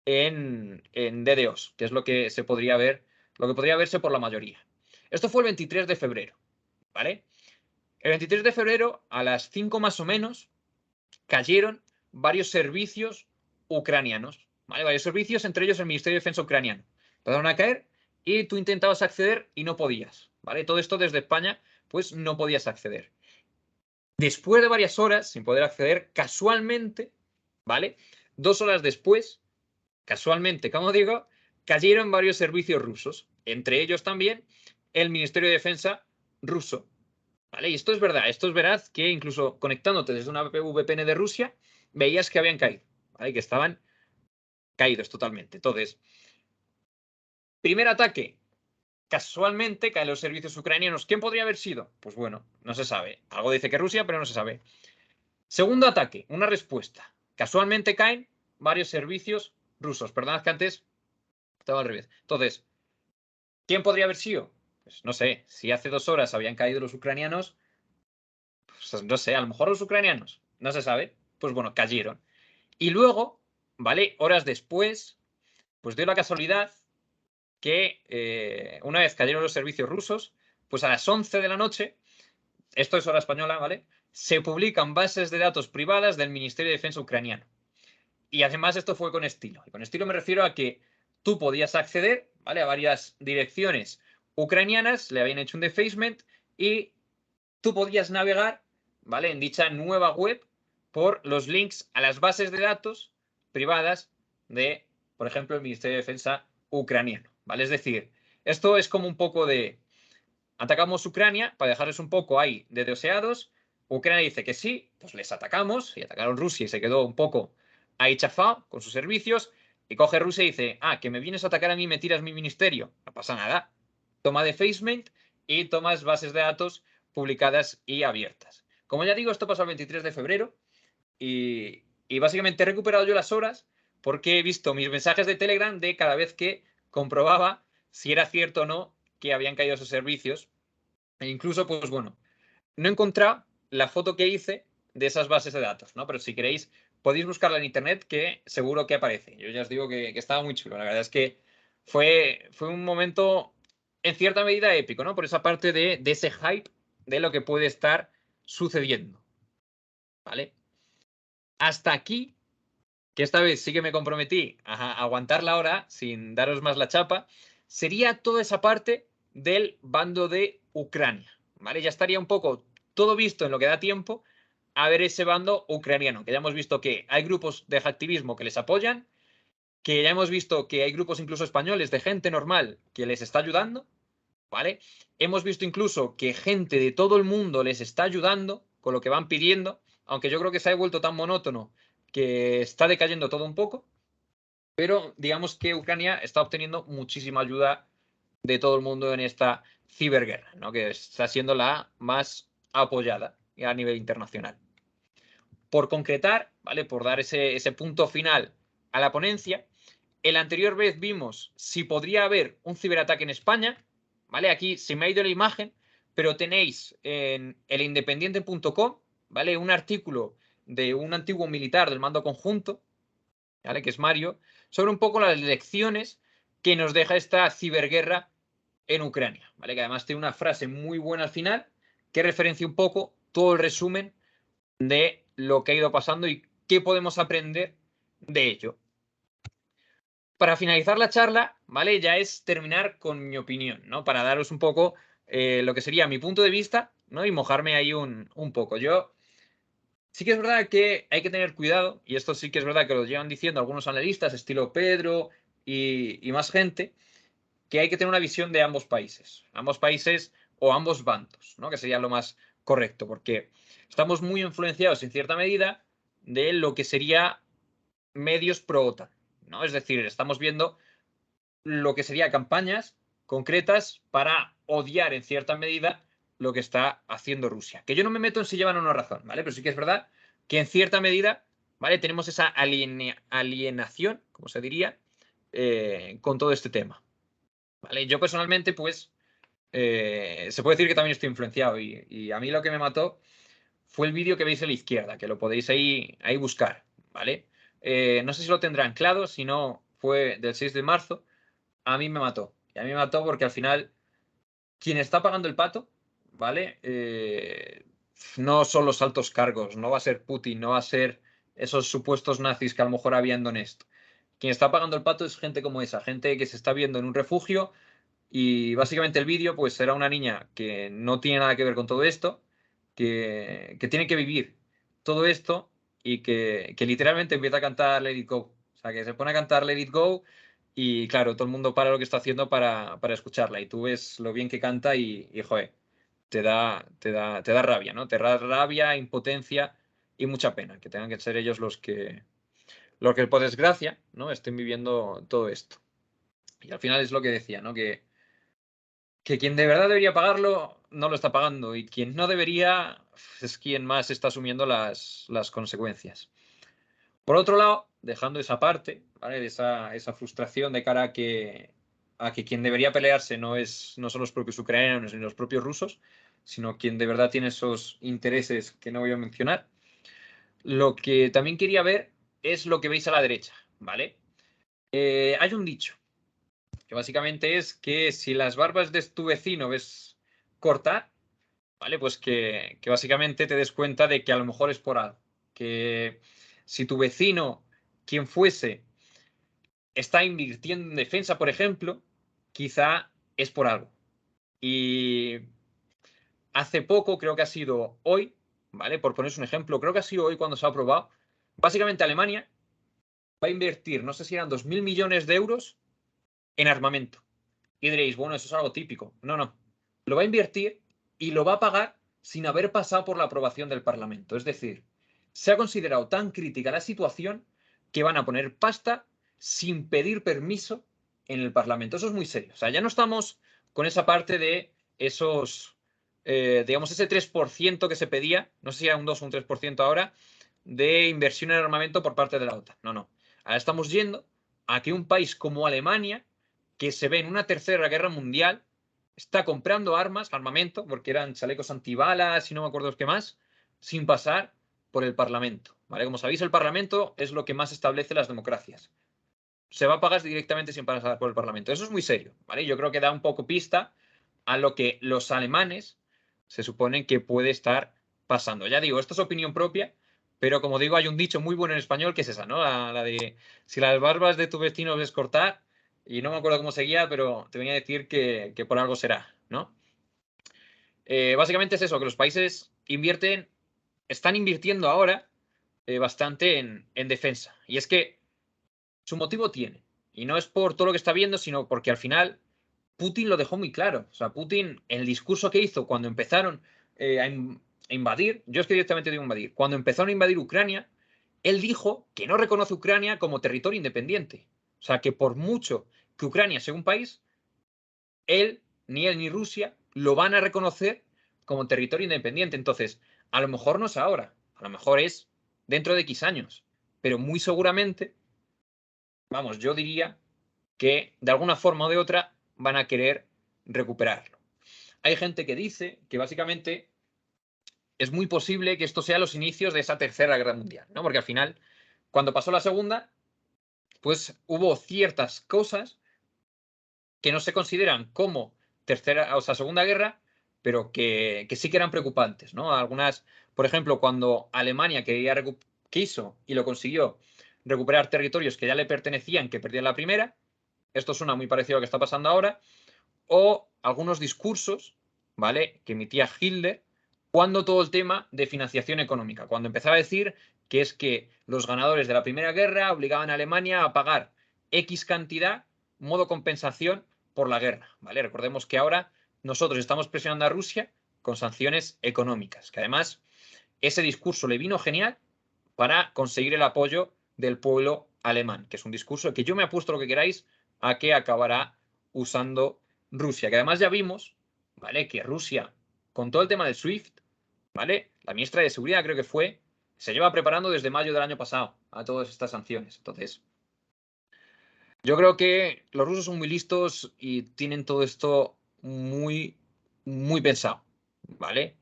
en DDoS, que es lo que se podría ver, lo que podría verse por la mayoría. Esto fue el 23 de febrero, ¿vale? El 23 de febrero, a las 5 más o menos, cayeron varios servicios ucranianos, ¿vale? Varios servicios, entre ellos el Ministerio de Defensa ucraniano. Empezaron a caer y tú intentabas acceder y no podías, ¿vale? Todo esto desde España, pues no podías acceder. Después de varias horas sin poder acceder, casualmente, ¿vale?, 2 horas después, casualmente, como digo, cayeron varios servicios rusos, entre ellos también el Ministerio de Defensa ruso. ¿Vale? Y esto es verdad. Esto es verdad que incluso conectándote desde una VPN de Rusia, veías que habían caído. ¿Vale? Que estaban caídos totalmente. Entonces, primer ataque. Casualmente caen los servicios ucranianos. ¿Quién podría haber sido? Pues bueno, no se sabe. Algo dice que Rusia, pero no se sabe. Segundo ataque, una respuesta. Casualmente caen varios servicios rusos. Perdonad que antes estaba al revés. Entonces, ¿quién podría haber sido? Pues no sé, si hace 2 horas habían caído los ucranianos, pues no sé, a lo mejor los ucranianos, no se sabe. Pues bueno, cayeron. Y luego, ¿vale? Horas después, pues dio la casualidad que una vez cayeron los servicios rusos, pues a las 11 de la noche, esto es hora española, ¿vale? Se publican bases de datos privadas del Ministerio de Defensa ucraniano. Y además esto fue con estilo. Y con estilo me refiero a que tú podías acceder, ¿vale? A varias direcciones ucranianas, le habían hecho un defacement y tú podías navegar, ¿vale? En dicha nueva web por los links a las bases de datos privadas de, por ejemplo, el Ministerio de Defensa ucraniano, ¿vale? Es decir, esto es como un poco de atacamos Ucrania para dejarles un poco ahí de deseados. Ucrania dice que sí, pues les atacamos y atacaron Rusia y se quedó un poco ahí chafado con sus servicios. Y coge Rusia y dice, que me vienes a atacar a mí y me tiras mi ministerio. No pasa nada. Toma defacement y tomas bases de datos publicadas y abiertas. Como ya digo, esto pasó el 23 de febrero y básicamente he recuperado yo las horas porque he visto mis mensajes de Telegram de cada vez que comprobaba si era cierto o no que habían caído esos servicios. E incluso, pues bueno, no he encontrado la foto que hice de esas bases de datos, ¿no? Pero si queréis, podéis buscarla en internet que seguro que aparece. Yo ya os digo que estaba muy chulo. La verdad es que fue un momento en cierta medida épico, ¿no? Por esa parte de ese hype de lo que puede estar sucediendo. ¿Vale? Hasta aquí, que esta vez sí que me comprometí a aguantar la hora sin daros más la chapa, sería toda esa parte del bando de Ucrania. ¿Vale? Ya estaría un poco todo visto en lo que da tiempo a ver ese bando ucraniano, que ya hemos visto que hay grupos de hacktivismo que les apoyan, que ya hemos visto que hay grupos incluso españoles de gente normal que les está ayudando, ¿vale? Hemos visto incluso que gente de todo el mundo les está ayudando con lo que van pidiendo, aunque yo creo que se ha vuelto tan monótono que está decayendo todo un poco, pero digamos que Ucrania está obteniendo muchísima ayuda de todo el mundo en esta ciberguerra, ¿no? Que está siendo la más apoyada a nivel internacional. Por concretar, ¿vale? Por dar ese punto final a la ponencia, la anterior vez vimos si podría haber un ciberataque en España, ¿vale? Aquí se me ha ido la imagen, pero tenéis en elindependiente.com, ¿vale? Un artículo de un antiguo militar del mando conjunto, ¿vale? Que es Mario, sobre un poco las lecciones que nos deja esta ciberguerra en Ucrania, ¿vale? Que además tiene una frase muy buena al final que referencia un poco todo el resumen de lo que ha ido pasando y qué podemos aprender de ello. Para finalizar la charla, ¿vale? Ya es terminar con mi opinión, ¿no? Para daros un poco lo que sería mi punto de vista, ¿no? Y mojarme ahí un poco. Yo sí que es verdad que hay que tener cuidado, y esto sí que es verdad que lo llevan diciendo algunos analistas, estilo Pedro y más gente, que hay que tener una visión de ambos países o ambos bandos, ¿no? Que sería lo más correcto, porque estamos muy influenciados en cierta medida de lo que sería medios pro OTAN, ¿no? Es decir, estamos viendo lo que sería campañas concretas para odiar en cierta medida lo que está haciendo Rusia. Que yo no me meto en si llevan o no razón, ¿vale? Pero sí que es verdad que en cierta medida, ¿vale? Tenemos esa alienación, como se diría, con todo este tema, ¿vale? Yo personalmente, pues, se puede decir que también estoy influenciado y a mí lo que me mató fue el vídeo que veis a la izquierda, que lo podéis ahí buscar, ¿vale? No sé si lo tendrá anclado, si no, fue del 6 de marzo. A mí me mató. Y a mí me mató porque al final, quien está pagando el pato, ¿vale? No son los altos cargos, no va a ser Putin, no va a ser esos supuestos nazis que a lo mejor había en Donetsk. Quien está pagando el pato es gente como esa, gente que se está viendo en un refugio y básicamente el vídeo pues era una niña que no tiene nada que ver con todo esto, que tiene que vivir todo esto y que literalmente empieza a cantar Let It Go. O sea, que se pone a cantar Let It Go y claro, todo el mundo para lo que está haciendo para escucharla y tú ves lo bien que canta y joder, te da rabia, ¿no? Te da rabia, impotencia y mucha pena que tengan que ser ellos los que por desgracia, ¿no? estén viviendo todo esto. Y al final es lo que decía, ¿no? Que quien de verdad debería pagarlo no lo está pagando y quien no debería es quien más está asumiendo las consecuencias. Por otro lado, dejando esa parte, ¿vale? esa frustración de cara a que quien debería pelearse no son los propios ucranianos ni los propios rusos, sino quien de verdad tiene esos intereses que no voy a mencionar. Lo que también quería ver es lo que veis a la derecha, ¿vale? Hay un dicho, que básicamente es que si las barbas de tu vecino ves cortar, ¿vale? Pues que básicamente te des cuenta de que a lo mejor es por algo. Que si tu vecino, quien fuese, está invirtiendo en defensa, por ejemplo, quizá es por algo. Y hace poco, creo que ha sido hoy, ¿vale? Por poneros un ejemplo, creo que ha sido hoy cuando se ha aprobado. Básicamente Alemania va a invertir, no sé si eran 2.000 millones de euros en armamento. Y diréis, bueno, eso es algo típico. No, no. Lo va a invertir y lo va a pagar sin haber pasado por la aprobación del Parlamento. Es decir, se ha considerado tan crítica la situación que van a poner pasta sin pedir permiso en el Parlamento. Eso es muy serio. O sea, ya no estamos con esa parte de esos, digamos, ese 3% que se pedía, no sé si era un 2 o un 3% ahora, de inversión en armamento por parte de la OTAN. No, no. Ahora estamos yendo a que un país como Alemania, que se ve en una tercera guerra mundial, está comprando armas, armamento, porque eran chalecos antibalas y no me acuerdo qué más, sin pasar por el Parlamento. ¿Vale? Como sabéis, el Parlamento es lo que más establece las democracias. Se va a pagar directamente sin pasar por el Parlamento. Eso es muy serio. ¿Vale? Yo creo que da un poco pista a lo que los alemanes se suponen que puede estar pasando. Ya digo, esto es opinión propia, pero como digo, hay un dicho muy bueno en español que es esa, ¿no? La de si las barbas de tu vecino ves cortar, y no me acuerdo cómo seguía, pero te venía a decir que por algo será, ¿no? Básicamente es eso, que los países están invirtiendo ahora bastante en defensa. Y es que su motivo tiene. Y no es por todo lo que está viendo, sino porque al final Putin lo dejó muy claro. O sea, Putin, en el discurso que hizo cuando empezaron a invadir, yo es que directamente digo invadir, cuando empezaron a invadir Ucrania, él dijo que no reconoce Ucrania como territorio independiente. O sea, que por mucho que Ucrania sea un país, él ni Rusia lo van a reconocer como territorio independiente. Entonces, a lo mejor no es ahora, a lo mejor es dentro de X años, pero muy seguramente, vamos, yo diría que de alguna forma o de otra van a querer recuperarlo. Hay gente que dice que básicamente es muy posible que esto sea los inicios de esa tercera guerra mundial, ¿no? Porque al final, cuando pasó la segunda, pues hubo ciertas cosas que no se consideran como tercera, o sea, segunda guerra, pero que sí que eran preocupantes, ¿no? Algunas, por ejemplo, cuando Alemania quiso y lo consiguió recuperar territorios que ya le pertenecían, que perdían la primera, esto suena muy parecido a lo que está pasando ahora, o algunos discursos, ¿vale?, que emitía Hitler cuando todo el tema de financiación económica, cuando empezaba a decir que es que los ganadores de la Primera Guerra obligaban a Alemania a pagar X cantidad, modo compensación por la guerra, ¿vale? Recordemos que ahora nosotros estamos presionando a Rusia con sanciones económicas, que además ese discurso le vino genial para conseguir el apoyo del pueblo alemán, que es un discurso que yo me apuesto lo que queráis a que acabará usando Rusia, que además ya vimos, ¿vale?, que Rusia, con todo el tema del SWIFT, ¿vale?, la ministra de Seguridad creo que se lleva preparando desde mayo del año pasado a todas estas sanciones. Entonces, yo creo que los rusos son muy listos y tienen todo esto muy, muy pensado, ¿vale?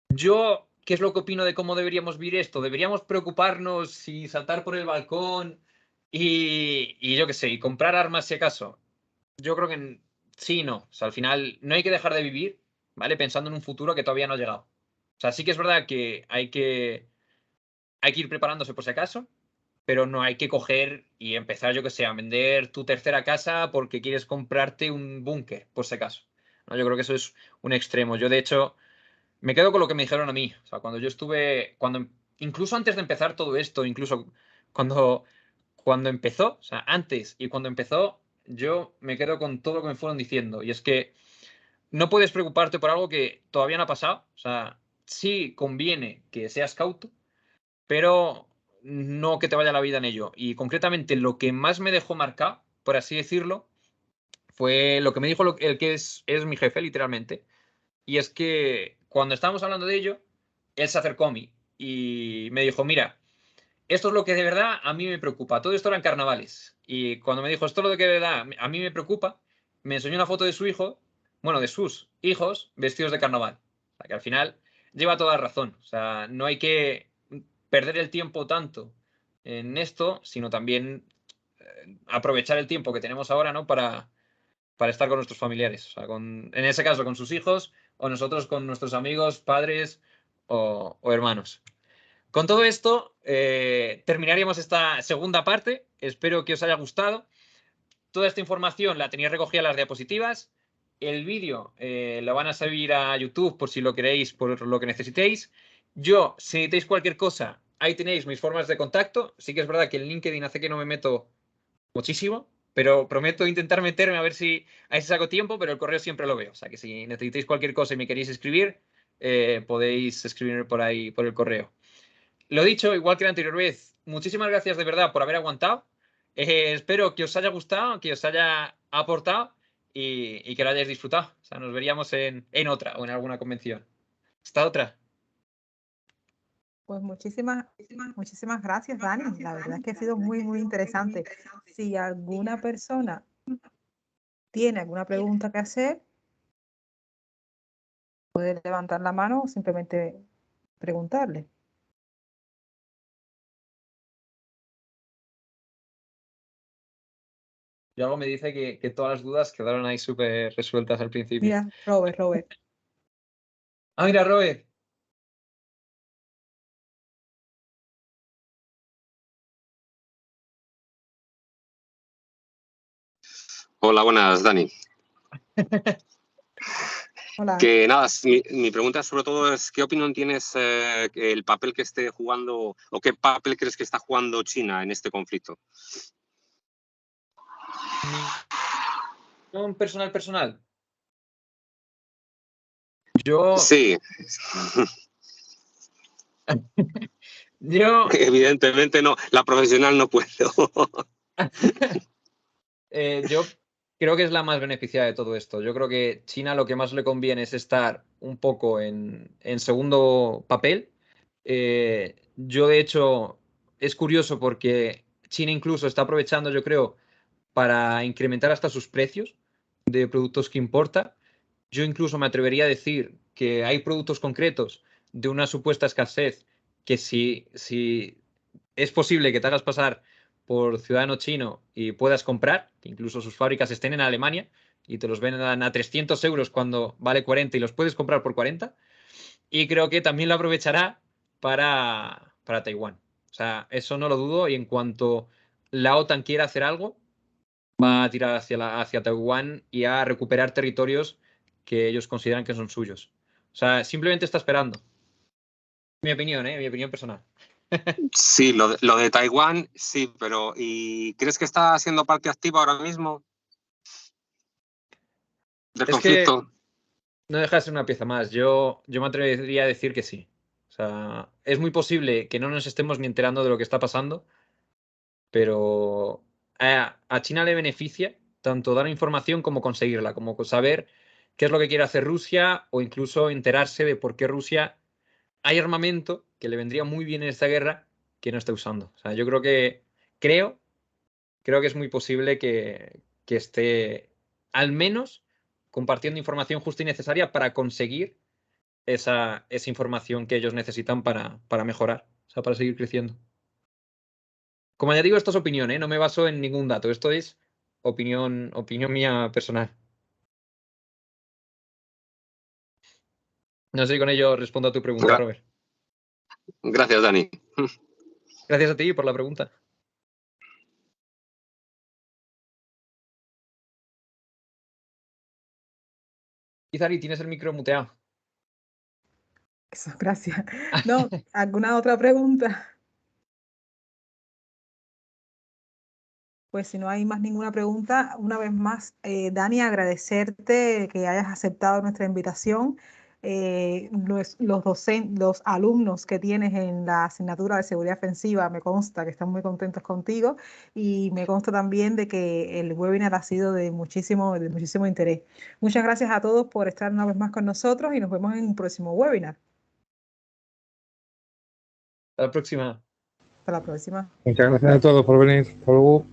Yo, ¿qué es lo que opino de cómo deberíamos vivir esto? ¿Deberíamos preocuparnos y saltar por el balcón y yo qué sé, y comprar armas si acaso? Yo creo que sí y no. O sea, al final no hay que dejar de vivir, ¿vale? Pensando en un futuro que todavía no ha llegado. O sea, sí que es verdad que hay que ir preparándose por si acaso, pero no hay que coger y empezar, yo que sé, a vender tu tercera casa porque quieres comprarte un búnker, por si acaso. ¿No? Yo creo que eso es un extremo. Yo, de hecho, me quedo con lo que me dijeron a mí. O sea, cuando yo estuve, incluso antes de empezar todo esto, incluso cuando, empezó, o sea, antes y cuando empezó, yo me quedo con todo lo que me fueron diciendo. Y es que no puedes preocuparte por algo que todavía no ha pasado. O sea, sí conviene que seas cauto, pero no que te vaya la vida en ello. Y concretamente lo que más me dejó marcado, por así decirlo, fue lo que me dijo el que es mi jefe, literalmente. Y es que cuando estábamos hablando de ello, él se acercó a mí y me dijo, mira, esto es lo que de verdad a mí me preocupa. Todo esto eran carnavales. Y cuando me dijo, esto es lo que de verdad a mí me preocupa, me enseñó una foto de su hijo, bueno, de sus hijos vestidos de carnaval. O sea, que al final lleva toda la razón. O sea, no hay que perder el tiempo tanto en esto, sino también aprovechar el tiempo que tenemos ahora, ¿no? Para estar con nuestros familiares. O sea, en ese caso, con sus hijos, o nosotros con nuestros amigos, padres o hermanos. Con todo esto, terminaríamos esta segunda parte. Espero que os haya gustado. Toda esta información la tenéis recogida en las diapositivas. El vídeo lo van a subir a YouTube por si lo queréis, por lo que necesitéis. Yo, si necesitáis cualquier cosa, ahí tenéis mis formas de contacto. Sí que es verdad que en LinkedIn hace que no me meto muchísimo, pero prometo intentar meterme a ver si ahí saco tiempo, pero el correo siempre lo veo. O sea que si necesitáis cualquier cosa y me queréis escribir, podéis escribirme por ahí, por el correo. Lo dicho, igual que la anterior vez, muchísimas gracias de verdad por haber aguantado. Espero que os haya gustado, que os haya aportado y que lo hayáis disfrutado. O sea, nos veríamos en otra o en alguna convención. Hasta otra. Pues muchísimas gracias, Dani. La verdad es que ha sido muy, muy interesante. Si alguna persona tiene alguna pregunta que hacer, puede levantar la mano o simplemente preguntarle. Y algo me dice que todas las dudas quedaron ahí súper resueltas al principio. Mira, Robert. Ah, mira, Robert. Hola, buenas, Dani. Hola. Que nada, mi pregunta sobre todo es ¿qué opinión tienes el papel que esté jugando o qué papel crees que está jugando China en este conflicto? ¿Un personal? Yo, Sí, yo, evidentemente no, la profesional no puedo. yo creo que es la más beneficiada de todo esto. Yo creo que China lo que más le conviene es estar un poco en segundo papel. Yo, de hecho, es curioso porque China incluso está aprovechando, yo creo, para incrementar hasta sus precios de productos que importa. Yo incluso me atrevería a decir que hay productos concretos de una supuesta escasez que si es posible que te hagas pasar por ciudadano chino y puedas comprar, que incluso sus fábricas estén en Alemania y te los vendan a 300 euros cuando vale 40 y los puedes comprar por 40. Y creo que también lo aprovechará para Taiwán. O sea, eso no lo dudo y en cuanto la OTAN quiera hacer algo, va a tirar hacia Taiwán y a recuperar territorios que ellos consideran que son suyos. O sea, simplemente está esperando. Mi opinión, mi opinión personal. Sí, lo de Taiwán, sí, pero ¿y crees que está siendo parte activa ahora mismo del Es que conflicto? no deja de ser una pieza más. Yo me atrevería a decir que sí. O sea, es muy posible que no nos estemos ni enterando de lo que está pasando, pero a China le beneficia tanto dar información como conseguirla, como saber qué es lo que quiere hacer Rusia o incluso enterarse de por qué Rusia hay armamento que le vendría muy bien en esta guerra que no está usando. O sea, yo creo que es muy posible que esté al menos compartiendo información justa y necesaria para conseguir esa información que ellos necesitan para mejorar, o sea, para seguir creciendo. Como ya digo, esto es opinión, ¿eh? No me baso en ningún dato, esto es opinión mía personal. No sé si con ello respondo a tu pregunta, Gra- Robert. Gracias, Dani. Gracias a ti por la pregunta. Izari, tienes el micro muteado. Eso, gracias. No, ¿alguna otra pregunta? Pues si no hay más ninguna pregunta, una vez más, Dani, agradecerte que hayas aceptado nuestra invitación. Los alumnos que tienes en la asignatura de seguridad ofensiva, me consta que están muy contentos contigo y me consta también de que el webinar ha sido de muchísimo interés. Muchas gracias a todos por estar una vez más con nosotros y nos vemos en un próximo webinar. Hasta la próxima. Hasta la próxima. Muchas gracias a todos por venir. Hasta luego.